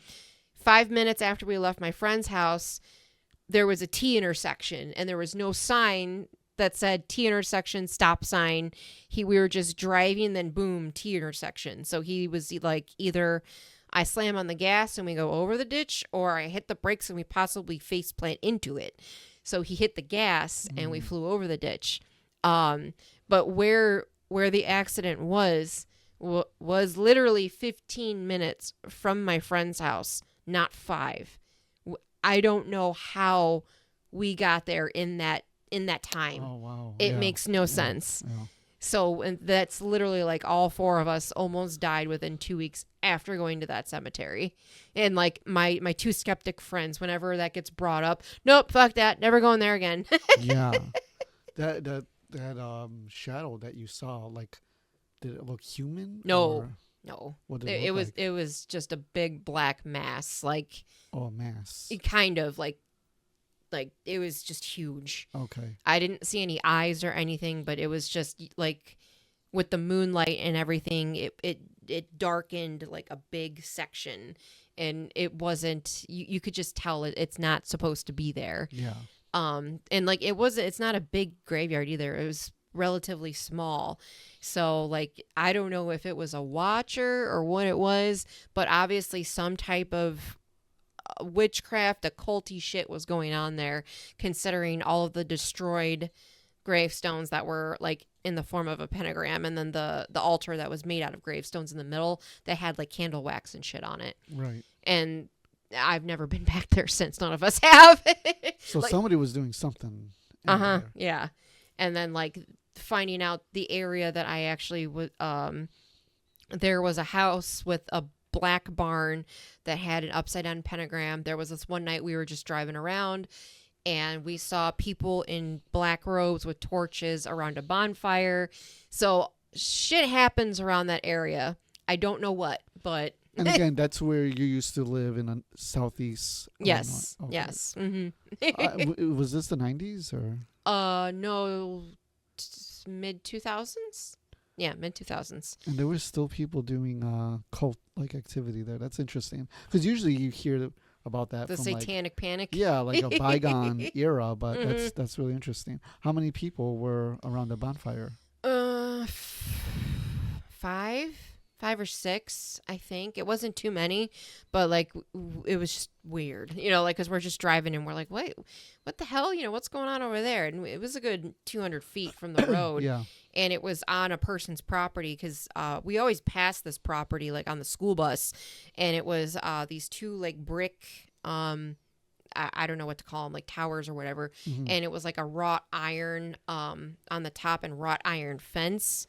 5 minutes after we left my friend's house, there was a T intersection, and there was no sign that said T intersection, stop sign. We were just driving, then boom, T intersection. So he was like, either I slam on the gas and we go over the ditch, or I hit the brakes and we possibly face plant into it. So he hit the gas and we flew over the ditch. But where the accident was literally 15 minutes from my friend's house, not 5. I don't know how we got there in that time. Oh, wow. It makes no sense. Yeah. So, and that's literally like all 4 of us almost died within 2 weeks after going to that cemetery. And like my 2 skeptic friends, whenever that gets brought up, nope, fuck that, never going there again. Yeah. That shadow that you saw, like, did it look human? No. What did it look was like? it was just a big black mass, like, Oh, a mass. it kind of like it was just huge. Okay. I didn't see any eyes or anything, but it was just like, with the moonlight and everything, it darkened like a big section, and it wasn't, you could just tell it's not supposed to be there. Yeah. And like it's not a big graveyard either. It was relatively small. So like, I don't know if it was a watcher or what it was, but obviously some type of witchcraft, occulty shit was going on there, considering all of the destroyed gravestones that were like in the form of a pentagram, and then the altar that was made out of gravestones in the middle that had like candle wax and shit on it. Right. And I've never been back there since. None of us have. So like, somebody was doing something. Yeah. And then like finding out the area that I actually would there was a house with a black barn that had an upside down pentagram. There was this one night we were just driving around, and we saw people in black robes with torches around a bonfire. So shit happens around that area. I don't know what, but And again, that's where you used to live in the southeast. yes. Okay. Yes. Mm-hmm. Was this the 90s or? No, mid 2000s. Yeah, mid 2000s. And there were still people doing cult like activity there. That's interesting, because usually you hear about that The from satanic panic. Yeah, like a bygone era, but that's really interesting. How many people were around the bonfire? 5 or 6, I think. It wasn't too many, but like it was just weird, like, because we're just driving and we're like, wait, what the hell, what's going on over there? And it was a good 200 feet from the road. Yeah. And it was on a person's property, because we always pass this property like on the school bus, and it was these 2 like brick I don't know what to call them, like towers or whatever. Mm-hmm. And it was like a wrought iron on the top and wrought iron fence.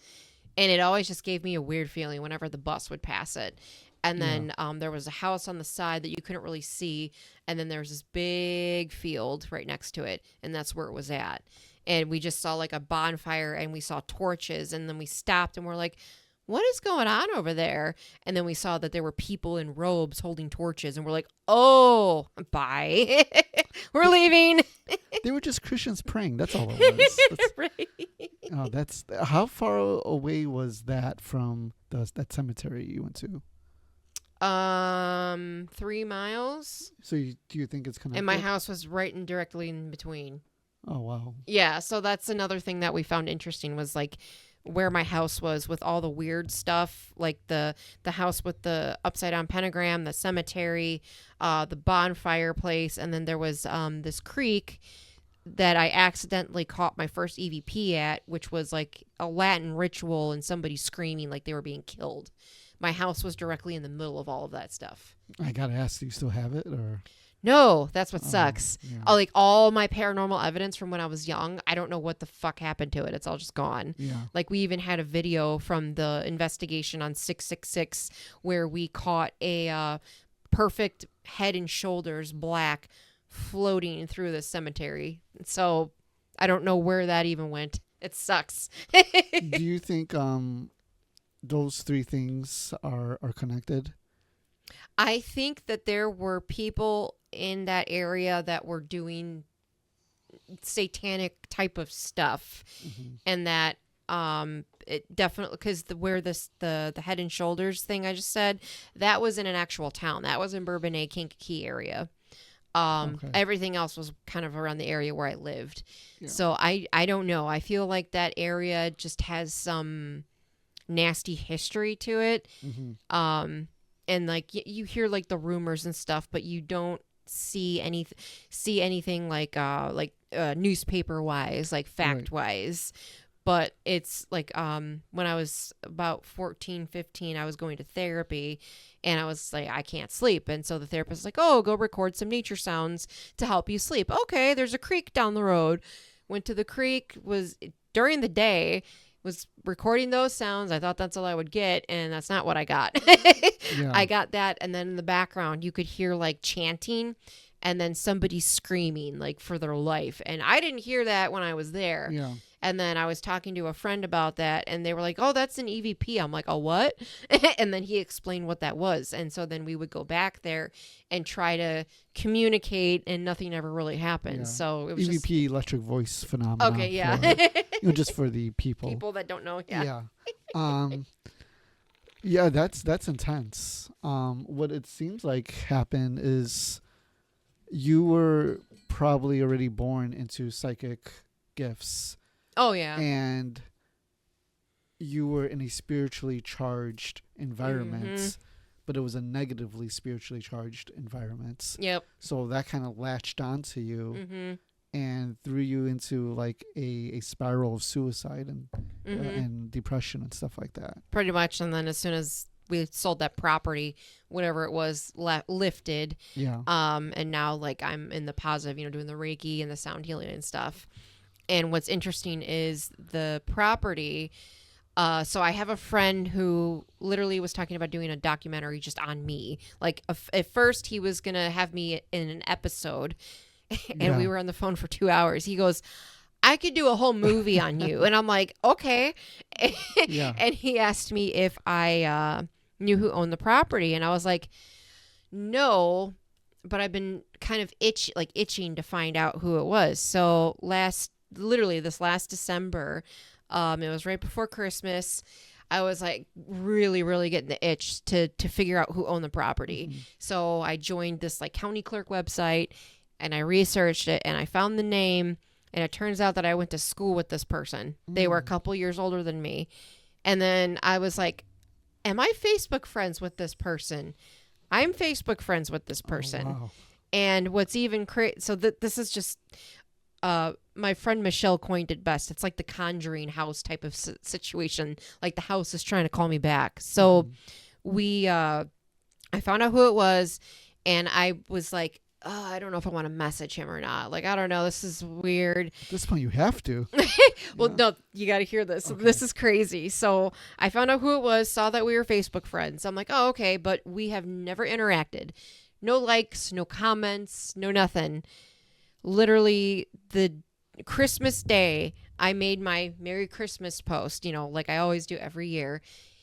And it always just gave me a weird feeling whenever the bus would pass it. And then there was a house on the side that you couldn't really see. And then there was this big field right next to it. And that's where it was at. And we just saw like a bonfire, and we saw torches. And then we stopped and we're like, what is going on over there? And then we saw that there were people in robes holding torches. And we're like, oh, bye. We're leaving. They were just Christians praying. That's all it was. Right. Oh, that's how far away was that from that cemetery you went to? 3 miles. So do you think it's kind of? And my house was right and directly in between. Oh wow. Yeah, so that's another thing that we found interesting was like where my house was with all the weird stuff, like the house with the upside down pentagram, the cemetery, the bonfire place, and then there was this creek that I accidentally caught my first EVP at, which was like a Latin ritual and somebody screaming like they were being killed. My house was directly in the middle of all of that stuff. I gotta ask, do you still have it, or? No, that's what sucks. Yeah. Like all my paranormal evidence from when I was young, I don't know what the fuck happened to it. It's all just gone. Yeah. Like we even had a video from the investigation on 666 where we caught a perfect Head and Shoulders black floating through the cemetery. So I don't know where that even went. It sucks. Do you think those three things are connected? I think that there were people in that area that were doing satanic type of stuff, and that it definitely, because where the Head and Shoulders thing I just said, that was in an actual town. That was in Bourbonnais, Kankakee area. Everything else was kind of around the area where I lived. Yeah. So I don't know. I feel like that area just has some nasty history to it. And like you hear like the rumors and stuff, but you don't see anything like newspaper wise, like fact wise. But it's like when I was about 14, 15, I was going to therapy, and I was like, I can't sleep. And so the therapist was like, oh, go record some nature sounds to help you sleep. Okay, there's a creek down the road. Went to the creek, was during the day, was recording those sounds. I thought that's all I would get, and that's not what I got. Yeah. I got that, and then in the background, you could hear like chanting, and then somebody screaming like for their life. And I didn't hear that when I was there. Yeah. And then I was talking to a friend about that, and they were like, oh, that's an EVP. I'm like, oh, what? And then he explained what that was. And so then we would go back there and try to communicate, and nothing ever really happened. Yeah. So it was EVP, electric voice phenomenon. Okay, yeah. For, just for the people. People that don't know. Yeah. Yeah. Yeah, that's intense. What it seems like happened is you were probably already born into psychic gifts. Oh, yeah. And you were in a spiritually charged environment, but it was a negatively spiritually charged environment. Yep. So that kind of latched onto you and threw you into like a spiral of suicide and depression and stuff like that. Pretty much. And then as soon as we sold that property, whatever it was, lifted. Yeah. And now like I'm in the positive, doing the Reiki and the sound healing and stuff. And what's interesting is the property. So I have a friend who literally was talking about doing a documentary just on me. Like at first he was going to have me in an episode, and we were on the phone for 2 hours. He goes, I could do a whole movie on you. And I'm like, okay. And he asked me if I knew who owned the property. And I was like, no, but I've been kind of itching to find out who it was. So this last December, it was right before Christmas. I was like really, really getting the itch to figure out who owned the property. So I joined this like county clerk website, and I researched it, and I found the name, and it turns out that I went to school with this person. They were a couple years older than me. And then I was like, am I Facebook friends with this person? I'm Facebook friends with this person. Oh, wow. And what's even crazy, so this is just my friend Michelle coined it best. It's like the Conjuring house type of situation. Like the house is trying to call me back. So I found out who it was, and I was like, oh, I don't know if I want to message him or not. Like, I don't know. This is weird. At this point, you have to. Well, no, you got to hear this. Okay. This is crazy. So I found out who it was, saw that we were Facebook friends. I'm like, oh, okay. But we have never interacted. No likes, no comments, no nothing. Literally, the Christmas Day, I made my Merry Christmas post, like I always do every year.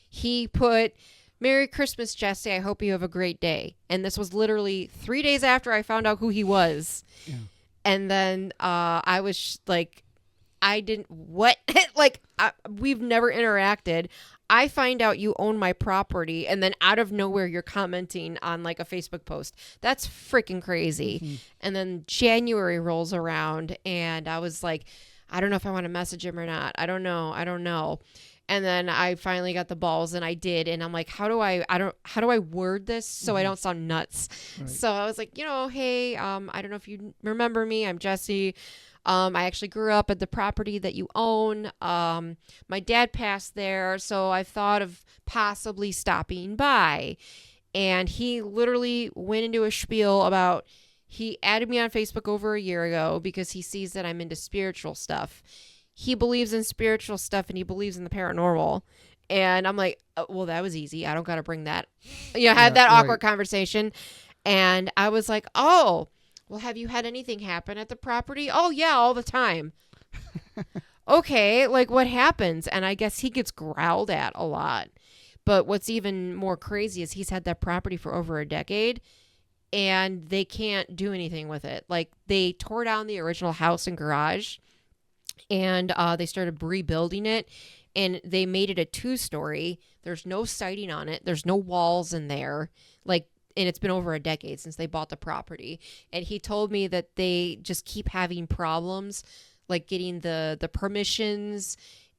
He put, Merry Christmas, Jessiy. I hope you have a great day. And this was literally 3 days after I found out who he was. Yeah. And then I was like, I didn't, what? We've never interacted. I find out you own my property, and then out of nowhere, you're commenting on like a Facebook post. That's freaking crazy. And then January rolls around, and I was like, I don't know if I want to message him or not. I don't know. And then I finally got the balls and I did. And I'm like, how do I word this so I don't sound nuts? Right. So I was like, hey, I don't know if you remember me. I'm Jessiy. I actually grew up at the property that you own. My dad passed there, so I thought of possibly stopping by. And he literally went into a spiel about, he added me on Facebook over a year ago because he sees that I'm into spiritual stuff. He believes in spiritual stuff and he believes in the paranormal. And I'm like, well, that was easy. I don't got to bring that. Have that awkward conversation. And I was like, oh, well, have you had anything happen at the property? Oh, yeah, all the time. Okay, like what happens? And I guess he gets growled at a lot. But what's even more crazy is he's had that property for over a decade and they can't do anything with it. Like they tore down the original house and garage and they started rebuilding it and they made it a 2-story. There's no siding on it. There's no walls in there. And it's been over a decade since they bought the property. And he told me that they just keep having problems, like getting the permissions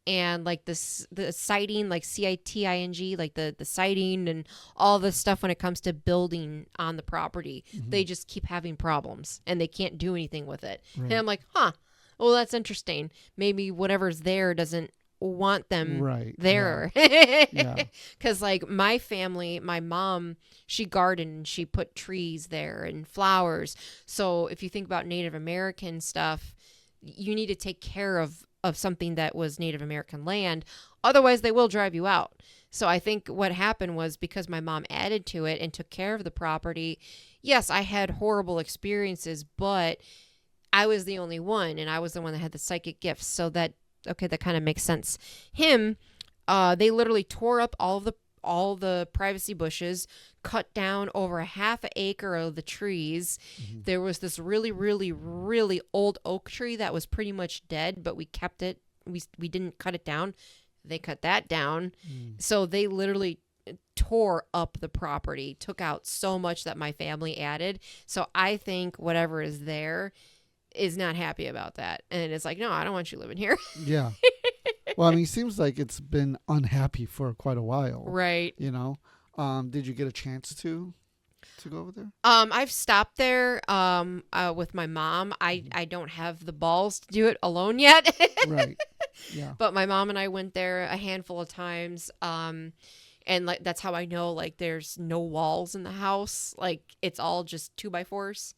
and like the siding, like CITING, like the siding and all this stuff when it comes to building on the property. Mm-hmm. They just keep having problems and they can't do anything with it. Right. And I'm like, well, that's interesting. Maybe whatever's there doesn't want them there. Yeah. Because like my family, my mom, she gardened, she put trees there and flowers. So if you think about Native American stuff, you need to take care of something that was Native American land. Otherwise, they will drive you out. So I think what happened was because my mom added to it and took care of the property, yes, I had horrible experiences, but I was the only one, and I was the one that had the psychic gifts. So that kind of makes sense. They literally tore up all the privacy bushes, cut down over a half an acre of the trees. Mm-hmm. There was this really, really, really old oak tree that was pretty much dead, but we kept it. We didn't cut it down. They cut that down. So they literally tore up the property, took out so much that my family added. So I think whatever is there is not happy about that. And it's like, no, I don't want you living here. Yeah. Well, I mean, it seems like it's been unhappy for quite a while. Right. Did you get a chance to go over there? I've stopped there with my mom. I don't have the balls to do it alone yet. Right. Yeah. But my mom and I went there a handful of times. And like that's how I know like there's no walls in the house. Like it's all just 2x4s.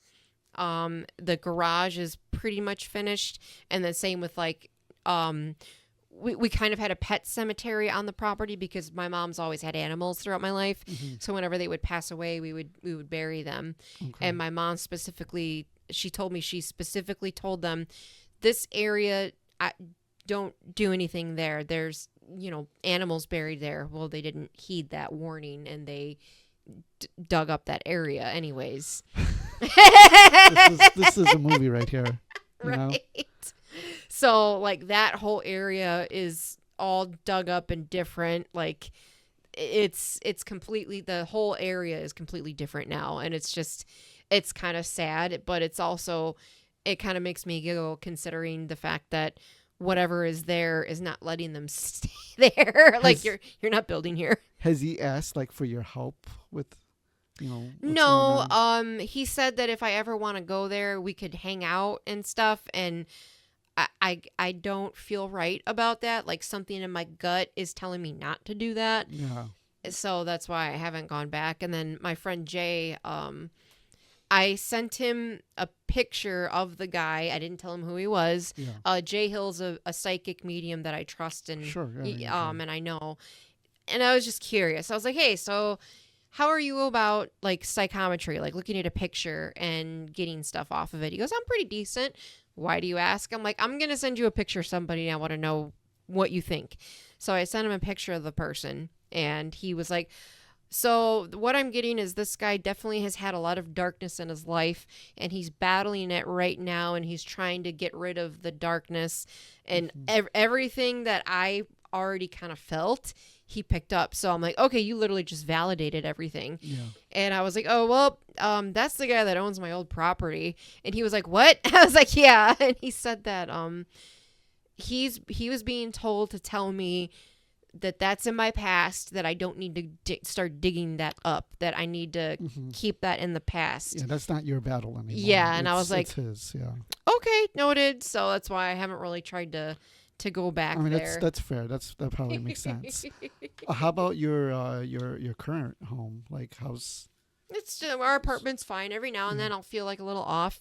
The garage is pretty much finished, and the same with like we kind of had a pet cemetery on the property because my mom's always had animals throughout my life. Mm-hmm. So whenever they would pass away, we would bury them. Okay. And my mom she told me she specifically told them, this area, don't do anything there. There's animals buried there. Well, they didn't heed that warning and they dug up that area anyways. This is a movie right here. Right. So like that whole area is all dug up and different. Like it's completely, the whole area is completely different now. And it's kind of sad, but it's also, it kind of makes me giggle considering the fact that whatever is there is not letting them stay there. Like you're not building here. Has he asked like for your help with No, he said that if I ever want to go there, we could hang out and stuff. And I don't feel right about that. Like something in my gut is telling me not to do that. Yeah. So that's why I haven't gone back. And then my friend Jay, I sent him a picture of the guy. I didn't tell him who he was. Yeah. Jay Hill's a psychic medium that I trust and and I know. And I was just curious. I was like, hey, so how are you about like psychometry, like looking at a picture and getting stuff off of it? He goes, I'm pretty decent. Why do you ask? I'm like, I'm going to send you a picture of somebody and I want to know what you think. So I sent him a picture of the person and he was like, so what I'm getting is this guy definitely has had a lot of darkness in his life and he's battling it right now and he's trying to get rid of the darkness and everything that I already kind of felt, he picked up. So I'm like, okay, you literally just validated everything. Yeah. And I was like, oh, well, that's the guy that owns my old property. And he was like, what? I was like, yeah. And he said that he was being told to tell me that that's in my past, that I don't need to start digging that up, that I need to keep that in the past. Yeah, that's not your battle anymore. Yeah, and I was like, it's his. Yeah. Okay, noted. So that's why I haven't really tried to go back there. That's fair. That probably makes sense. How about your current home? Like, how's? It's our apartment's fine. Every now and then I'll feel like a little off.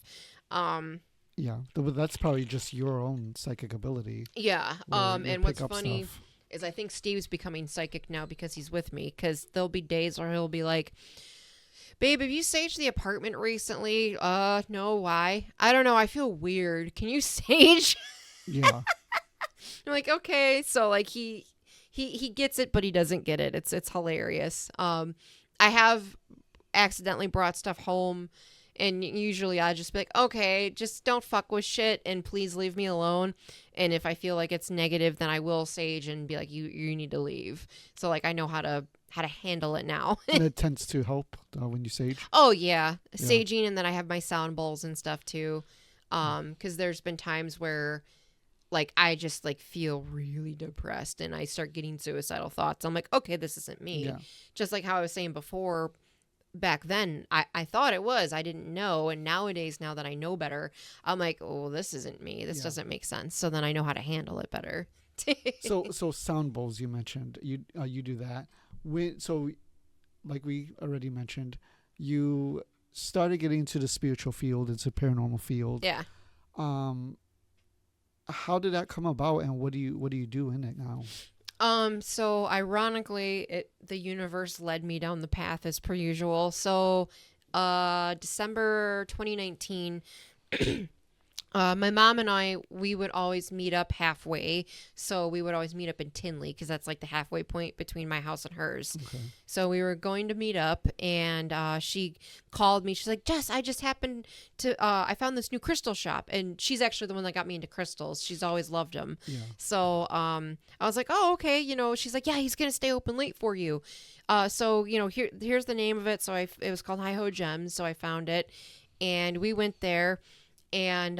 Yeah, but that's probably just your own psychic ability. Yeah. And what's funny is I think Steve's becoming psychic now because he's with me. Because there'll be days where he'll be like, "Babe, have you saged the apartment recently?" No, why? I don't know. I feel weird. Can you sage? Yeah. I'm like, okay. So like he gets it, but he doesn't get it. It's hilarious. I have accidentally brought stuff home, and usually I just be like, okay, just don't fuck with shit and please leave me alone. And if I feel like it's negative, then I will sage and be like, you need to leave. So like I know how to handle it now. And it tends to help when you sage. Oh yeah, saging, and then I have my sound bowls and stuff too. Because there's been times where like I just like feel really depressed and I start getting suicidal thoughts. I'm like, okay, this isn't me. Yeah. Just like how I was saying before, back then I thought it was. I didn't know. And nowadays, now that I know better, I'm like, oh, this isn't me. This doesn't make sense. So then I know how to handle it better. So sound bowls you mentioned, you do that. So like we already mentioned, you started getting into the spiritual field, into paranormal field. Yeah. How did that come about, and what do you do in it now? So ironically, the universe led me down the path as per usual. So, December 2019, my mom and I, we would always meet up halfway. So we would always meet up in Tinley because that's like the halfway point between my house and hers. Okay. So we were going to meet up, and she called me. She's like, Jess, I just happened to, I found this new crystal shop. And she's actually the one that got me into crystals. She's always loved them. Yeah. So I was like, oh, okay. You know, she's like, yeah, he's going to stay open late for you. So, you know, here's the name of it. So it was called Hi Ho Gems. So I found it, and we went there. And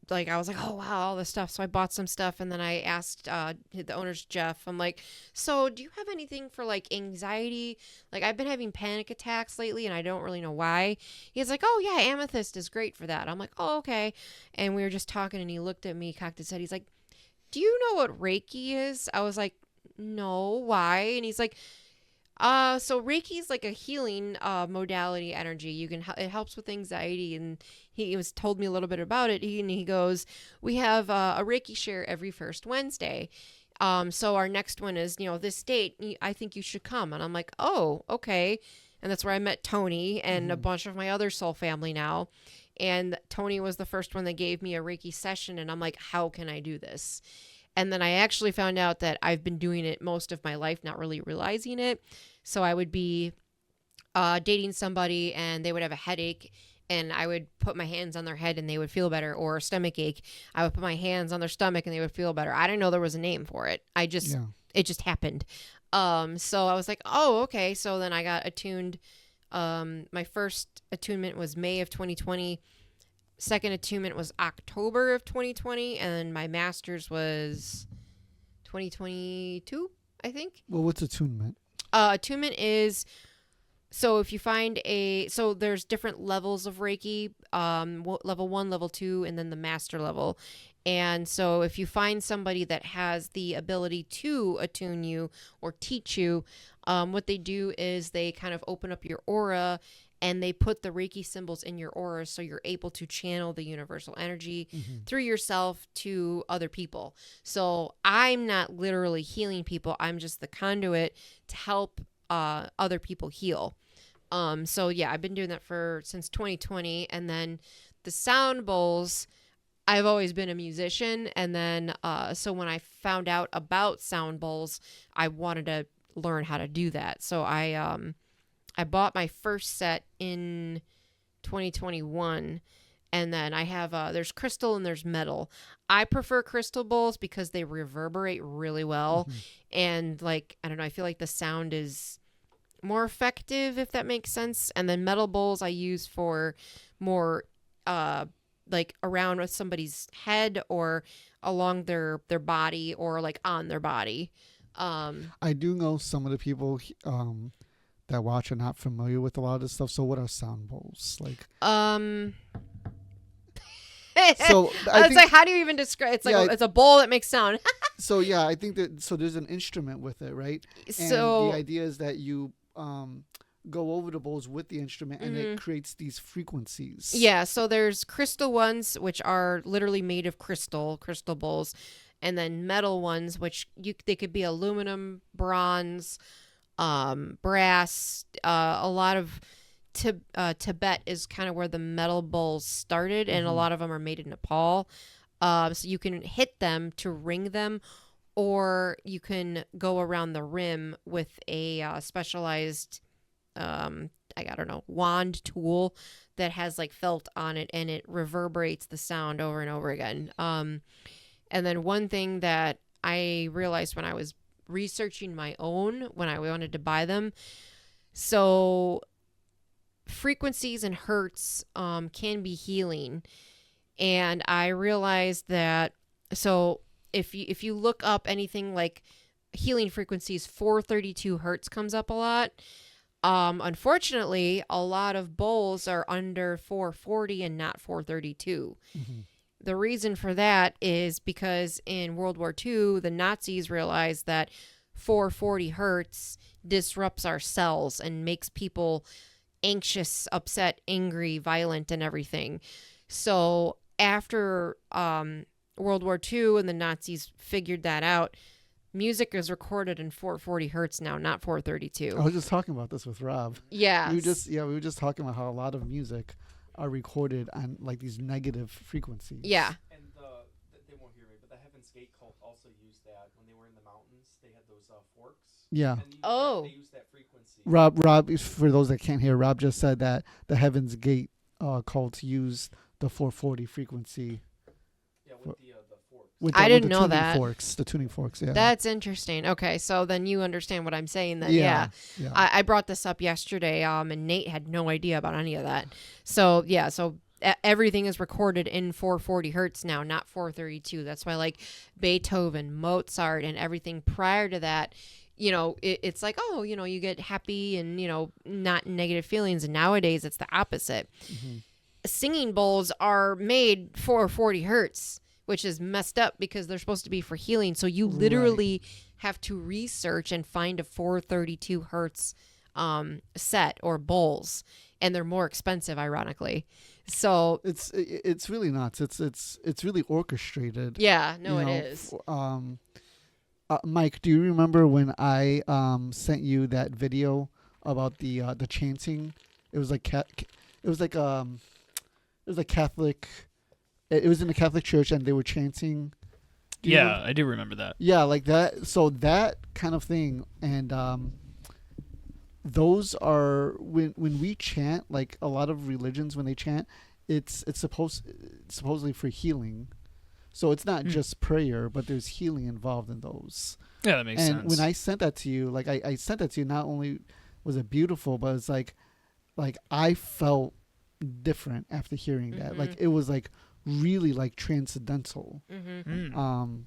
like I was like, oh wow, all this stuff. So I bought some stuff, and then I asked the owner's Jeff. I'm like, so do you have anything for like anxiety? Like I've been having panic attacks lately, and I don't really know why. He's like, oh yeah, amethyst is great for that. I'm like, oh okay. And we were just talking, and he looked at me, cocked his head. He's like, do you know what Reiki is? I was like, no, why? And he's like, so Reiki is like a healing modality energy. It helps with anxiety, and he was told me a little bit about it. He goes, we have a Reiki share every first Wednesday. So our next one is, you know, this date. I think you should come. And I'm like, oh, okay. And that's where I met Tony and a bunch of my other soul family now. And Tony was the first one that gave me a Reiki session, and I'm like, how can I do this? And then I actually found out that I've been doing it most of my life, not really realizing it. So I would be dating somebody, and they would have a headache, and I would put my hands on their head and they would feel better, or a stomach ache. I would put my hands on their stomach and they would feel better. I didn't know there was a name for it. It just happened. So I was like, oh, okay. So then I got attuned. My first attunement was May of 2020. Second attunement was October of 2020, and my master's was 2022, I think. Well, what's attunement? Attunement is, so if you find so there's different levels of Reiki, level 1, level 2, and then the master level. And so if you find somebody that has the ability to attune you or teach you, what they do is they kind of open up your aura, and they put the Reiki symbols in your aura, so you're able to channel the universal energy through yourself to other people. So I'm not literally healing people. I'm just the conduit to help other people heal. So yeah, I've been doing that since 2020. And then the sound bowls, I've always been a musician. And then so when I found out about sound bowls, I wanted to learn how to do that. So I bought my first set in 2021, and then I have, there's crystal and there's metal. I prefer crystal bowls because they reverberate really well. And like, I don't know, I feel like the sound is more effective, if that makes sense. And then metal bowls I use for more like around with somebody's head or along their body or like on their body. I do know some of the people that watch are not familiar with a lot of this stuff. So what are sound bowls like? So I was like, how do you even describe? It's like it's a bowl that makes sound. So I think that there's an instrument with it, right? So and the idea is that you go over the bowls with the instrument, and it creates these frequencies. Yeah. So there's crystal ones, which are literally made of crystal bowls, and then metal ones, which they could be aluminum, bronze, brass. A lot of Tibet is kind of where the metal bowls started, and a lot of them are made in Nepal. So you can hit them to ring them, or you can go around the rim with a specialized, I don't know, wand tool that has like felt on it, and it reverberates the sound over and over again. And then one thing that I realized when I was researching my own, when I wanted to buy them, so frequencies and hertz can be healing. And I realized that, so if you look up anything like healing frequencies, 432 hertz comes up a lot. Unfortunately, a lot of bowls are under 440 and not 432. The reason for that is because in World War II, the Nazis realized that 440 hertz disrupts our cells and makes people anxious, upset, angry, violent, and everything. So after World War II and the Nazis figured that out, music is recorded in 440 hertz now, not 432. I was just talking about this with Rob. Yeah. We were just talking about how a lot of music are recorded on like these negative frequencies. Yeah. And they won't hear me, but the Heaven's Gate cult also used that when they were in the mountains. They had those forks. Yeah. And they used that frequency. Rob, for those that can't hear, Rob just said that the Heaven's Gate cult used the 440 frequency. Yeah, with the forks. I didn't know that. The tuning forks, yeah. That's interesting. Okay, so then you understand what I'm saying then. Yeah. I brought this up yesterday, and Nate had no idea about any of that. So, everything is recorded in 440 hertz now, not 432. That's why, like, Beethoven, Mozart, and everything prior to that, it's like, you get happy and, not negative feelings. And nowadays, it's the opposite. Singing bowls are made for 40 hertz, which is messed up because they're supposed to be for healing. So you literally have to research and find a 432 hertz set or bowls, and they're more expensive, ironically. So it's really nuts. It's really orchestrated. Yeah, no, it is. Mike, do you remember when I sent you that video about the chanting? It was like Catholic. It was in the Catholic Church, and they were chanting. Yeah, I do remember that. Yeah, like that. So that kind of thing, and those are when we chant. Like a lot of religions, when they chant, it's supposedly for healing. So it's not just prayer, but there's healing involved in those. Yeah, that makes sense. And when I sent that to you, like I sent that to you, not only was it beautiful, but it's like I felt different after hearing that. Like it was like really like transcendental.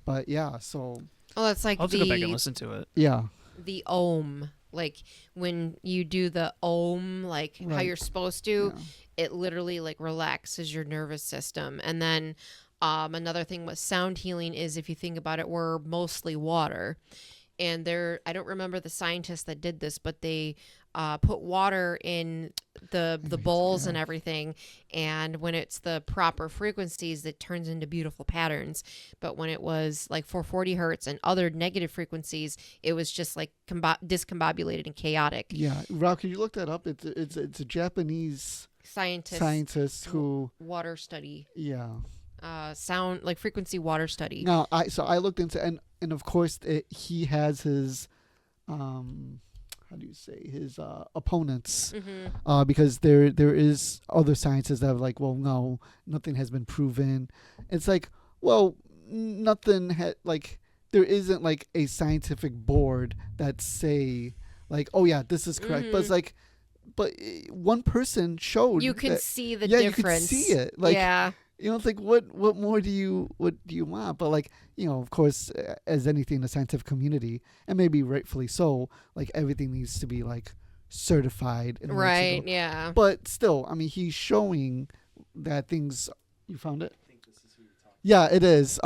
But yeah, so it's like I'll have to go back and listen to it. Yeah, the Om, like when you do the Om, like how you're supposed to, it literally like relaxes your nervous system. And then another thing with sound healing is, if you think about it, we're mostly water. And I don't remember the scientists that did this, but they put water in the bowls and everything. And when it's the proper frequencies, it turns into beautiful patterns. But when it was like 440 hertz and other negative frequencies, it was just like discombobulated and chaotic. Yeah. Rob, can you look that up? It's a Japanese scientist who water study. Yeah. Sound, like frequency water study. No, I looked into, and of course he has his how do you say, his opponents, because there is other scientists that are like, well, no, nothing has been proven. It's like, well, nothing there isn't like a scientific board that say like, oh yeah, this is correct. But it's like, but one person showed you can that, see the difference. difference. You can see it. Like, yeah. You know, it's like what more do you want? But like, you know, of course, as anything in the scientific community, and maybe rightfully so, like everything needs to be like certified and Right, yeah. But still, I mean, he's showing that things. You found it? I think this is who you're talking Yeah, it is.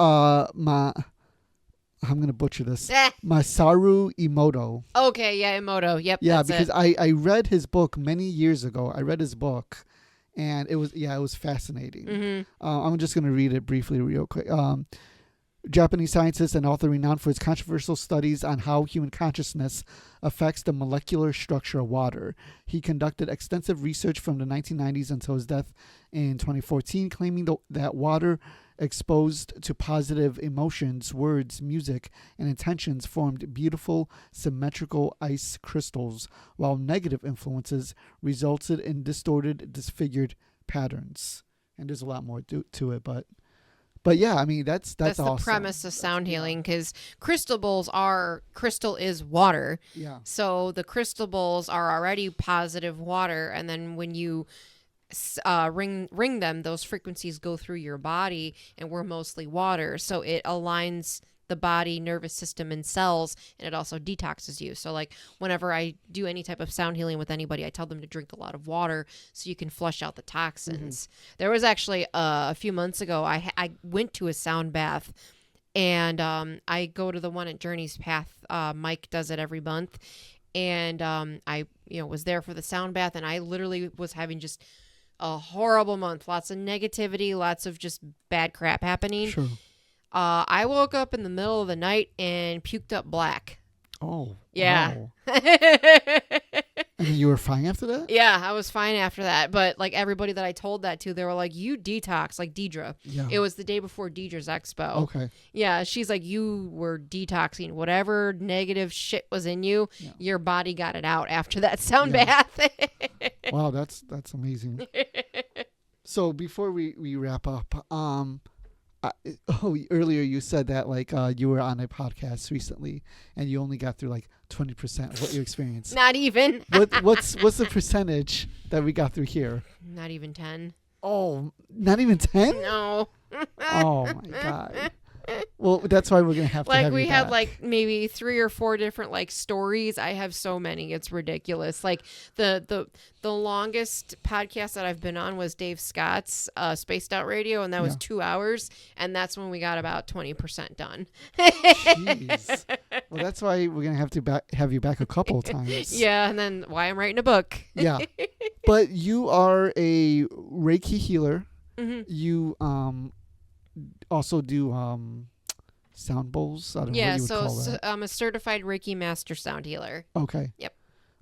I'm gonna butcher this. Masaru Emoto. Okay, yeah, Emoto. Yep. Yeah, that's because it. I read his book many years ago. I read his book, and it was fascinating. Mm-hmm. I'm just gonna read it briefly, real quick. Japanese scientist and author renowned for his controversial studies on how human consciousness affects the molecular structure of water. He conducted extensive research from the 1990s until his death in 2014, claiming that water exposed to positive emotions, words, music, and intentions formed beautiful, symmetrical ice crystals, while negative influences resulted in distorted, disfigured patterns. And there's a lot more to it, but yeah, I mean that's awesome. The premise of sound healing, because crystal is water. Yeah. So the crystal bowls are already positive water, and then when you ring them, those frequencies go through your body, and we're mostly water, so it aligns the body, nervous system, and cells, and it also detoxes you. So like whenever I do any type of sound healing with anybody, I tell them to drink a lot of water so you can flush out the toxins. There was actually a few months ago, I went to a sound bath, and I go to the one at Journey's Path. Mike does it every month, and I was there for the sound bath, and I literally was having just a horrible month, lots of negativity, lots of just bad crap happening. Sure. I woke up in the middle of the night and puked up black. Oh. Yeah. Wow. And then you were fine after that? Yeah, I was fine after that. But like everybody that I told that to, they were like, "You detox," like Deidre. Yeah. It was the day before Deidre's expo. Okay. Yeah, she's like, "You were detoxing. Whatever negative shit was in you, your body got it out after that sound bath." Wow, that's amazing. So before we wrap up, earlier you said that like you were on a podcast recently and you only got through like 20% of what you experienced. Not even. What's the percentage that we got through here? Not even 10. Oh, not even 10? No. Oh my God. Well, that's why we're gonna have to like have we you had back. like maybe 3 or 4 different like stories. I have so many, it's ridiculous. Like the longest podcast that I've been on was Dave Scott's Spaced Out Radio, and that was 2 hours, and that's when we got about 20% done. Jeez. Well, that's why we're gonna have to have you back a couple of times. Yeah, and then why I'm writing a book. Yeah. But you are a Reiki healer. Mm-hmm. You also do sound bowls. I don't know what you would call that. I'm a certified Reiki master sound healer. Okay. Yep.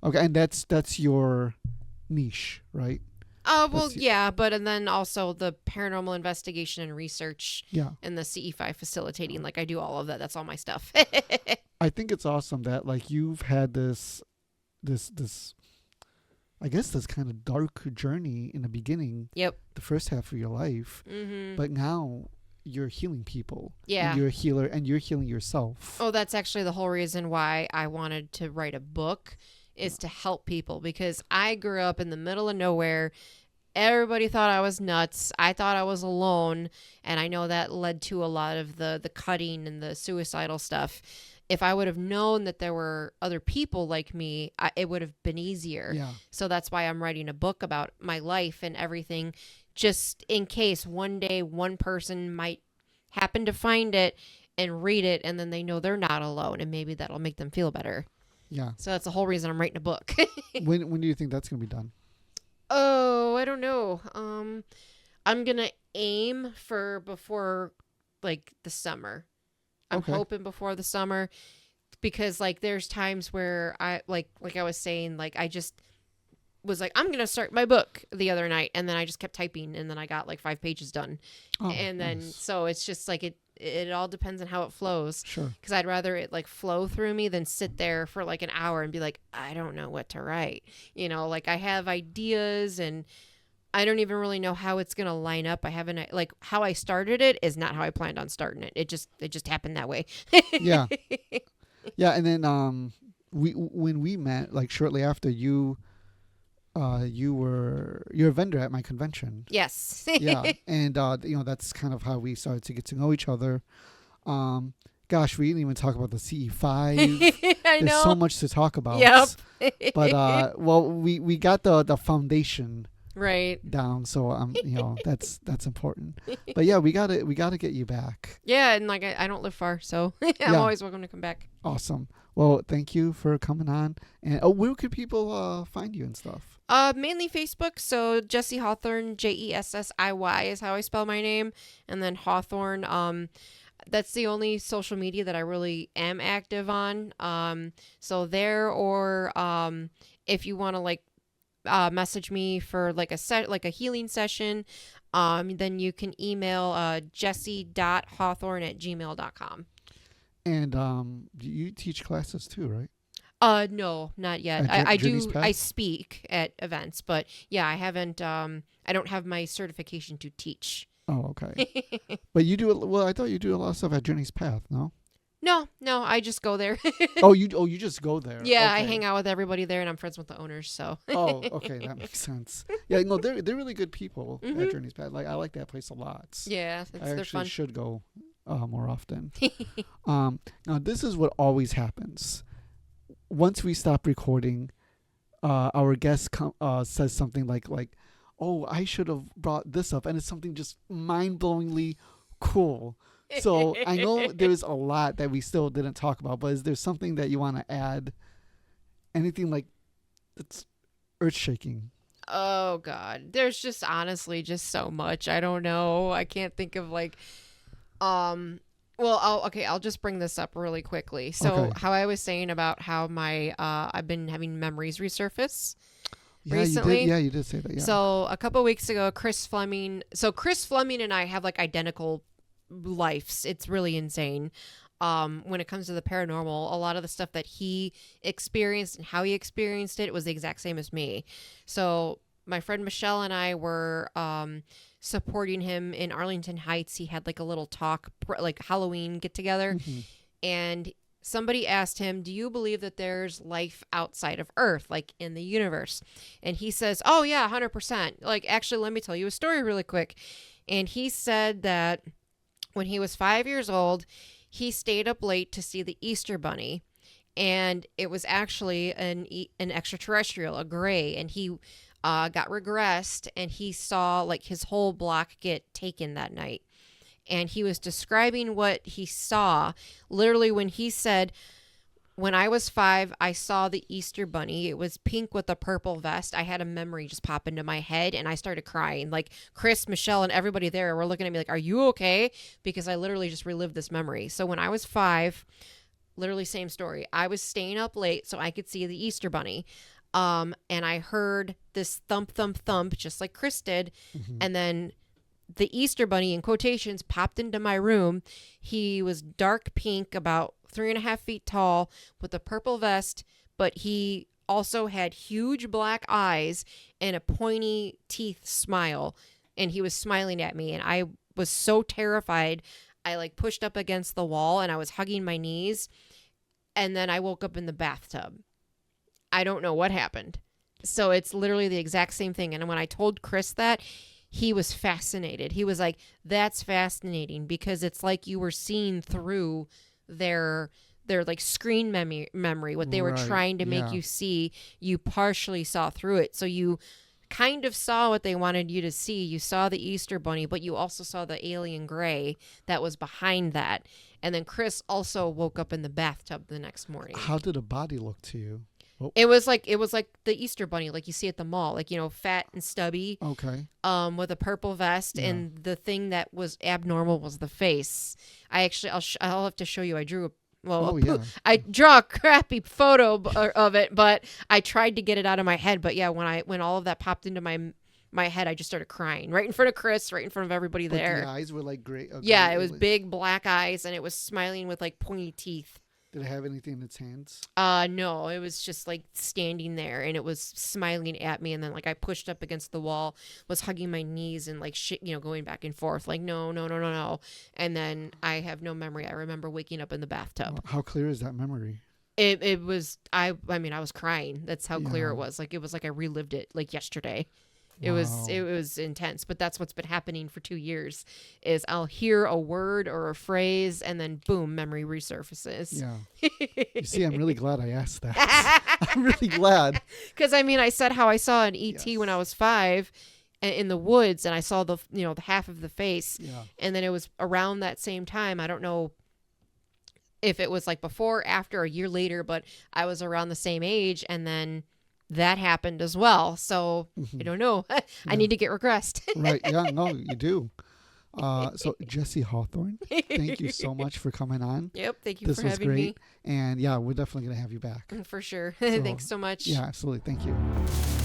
Okay, and that's your niche, right? Well, yeah, but and then also the paranormal investigation and research. Yeah. And the CE5 facilitating. Like I do all of that. That's all my stuff. I think it's awesome that like you've had this I guess this kind of dark journey in the beginning. Yep. The first half of your life. Mm-hmm. But now you're healing people. Yeah. And you're a healer and you're healing yourself. Oh, that's actually the whole reason why I wanted to write a book is to help people, because I grew up in the middle of nowhere. Everybody thought I was nuts. I thought I was alone. And I know that led to a lot of the cutting and the suicidal stuff. If I would have known that there were other people like me, it would have been easier. Yeah. So that's why I'm writing a book about my life and everything, just in case one day one person might happen to find it and read it, and then they know they're not alone, and maybe that'll make them feel better. Yeah. So that's the whole reason I'm writing a book. When do you think that's going to be done? Oh, I don't know. I'm going to aim for before like the summer. I'm hoping before the summer, because like there's times where I like I was saying, like I just was like, I'm going to start my book the other night, and then I just kept typing, and then I got like 5 pages done. Oh, and then nice. so it's just like it all depends on how it flows. Sure. Because I'd rather it like flow through me than sit there for like an hour and be like, I don't know what to write. You know, like I have ideas and I don't even really know how it's going to line up. I haven't, like, how I started it is not how I planned on starting it. It just happened that way. Yeah. Yeah. And then when we met, like shortly after, you you're a vendor at my convention. Yes. Yeah, and that's kind of how we started to get to know each other. Gosh, we didn't even talk about the CE5. I There's know. so much to talk about. Yep. But well, we got the foundation right. down, so that's important. But yeah, we gotta get you back. Yeah, and like I don't live far, so I'm always welcome to come back. Awesome. Well, thank you for coming on. And where could people find you and stuff? Mainly Facebook. So Jessiy Hawthorne, Jessiy is how I spell my name, and then Hawthorne. That's the only social media that I really am active on. So there, or if you want to like message me for like a healing session, then you can email jessy.hawthorne@gmail.com. And you teach classes too, right? No, not yet. At I Journey's do. Path? I speak at events, but yeah, I haven't. I don't have my certification to teach. Oh, okay. But you do well. I thought you do a lot of stuff at Journey's Path. No. No, I just go there. You just go there. Yeah, Okay. I hang out with everybody there, and I'm friends with the owners. So. Oh, okay, that makes sense. Yeah, no, they're really good people Mhm. at Journey's Path. Like I like that place a lot. Yeah, I they're actually fun. should go more often. Now this is what always happens. Once we stop recording, our guest says something like, "Oh, I should have brought this up," and it's something just mind-blowingly cool. So I know there's a lot that we still didn't talk about, but is there something that you want to add? Anything like that's earth-shaking? Oh God, there's just honestly just so much. I don't know. I can't think of like, Well, I'll just bring this up really quickly. So Okay. how I was saying about how my I've been having memories resurface. Yeah, Recently? you did. Yeah, you did say that. Yeah. So a couple weeks ago, Chris Fleming and I have like identical lives. It's really insane. When it comes to the paranormal, a lot of the stuff that he experienced and how he experienced it was the exact same as me. So my friend Michelle and I were supporting him in Arlington Heights. He had like a little talk, like Halloween get together, Mhm. and somebody asked him, "Do you believe that there's life outside of Earth, like in the universe?" And he says, "Oh yeah, 100%. Like, actually, let me tell you a story really quick." And he said that when he was 5 years old, he stayed up late to see the Easter Bunny, and it was actually an extraterrestrial, a gray, and he got regressed, and he saw like his whole block get taken that night. And he was describing what he saw. Literally, when he said, "When I was 5, I saw the Easter Bunny. It was pink with a purple vest." I had a memory just pop into my head, and I started crying. Like Chris, Michelle, and everybody there were looking at me like, "Are you okay?" Because I literally just relived this memory. So when I was 5, literally same story. I was staying up late so I could see the Easter Bunny. And I heard this thump, thump, thump, just like Chris did. Mhm. And then the Easter Bunny, in quotations, popped into my room. He was dark pink, about 3.5 feet tall, with a purple vest, but he also had huge black eyes and a pointy teeth smile. And he was smiling at me, and I was so terrified. I like pushed up against the wall, and I was hugging my knees. And then I woke up in the bathtub. I don't know what happened. So it's literally the exact same thing. And when I told Chris that, he was fascinated. He was like, "That's fascinating," because it's like you were seeing through their like screen memory, what they were Right, trying to make yeah. you see. You partially saw through it. So you kind of saw what they wanted you to see. You saw the Easter Bunny, but you also saw the alien gray that was behind that. And then Chris also woke up in the bathtub the next morning. How did a body look to you? It was like the Easter Bunny, like you see at the mall, like, fat and stubby, Okay. with a purple vest, Yeah. and the thing that was abnormal was the face. I'll have to show you. I drew I draw a crappy photo of it, but I tried to get it out of my head. But yeah, when all of that popped into my head, I just started crying right in front of Chris, right in front of everybody But there. the eyes were like gray. Yeah, it was big black eyes, and it was smiling with like pointy teeth. Did it have anything in its hands? No, it was just like standing there, and it was smiling at me. And then like I pushed up against the wall, was hugging my knees and like going back and forth, like no. And then I have no memory. I remember waking up in the bathtub. How clear is that memory? It was I mean I was crying. That's how clear Yeah. it was. Like it was like I relived it like yesterday. It Wow. was intense, but that's what's been happening for 2 years is I'll hear a word or a phrase and then boom, memory resurfaces. Yeah. You see, I'm really glad I asked that. I'm really glad. Cuz I mean, I said how I saw an ET when I Yes. was 5 in the woods and I saw the the half of the face Yeah. and then it was around that same time. I don't know if it was like before, after, a year later, but I was around the same age and then that happened as well. So I don't know. I need to get regressed. Right. Yeah. No, you do. So Jessiy Hawthorne, thank you so much for coming on. Yep. Thank you This for was having great. And yeah, we're definitely going to have you back. me. For sure. So, Thanks so much. Yeah, absolutely. Thank you.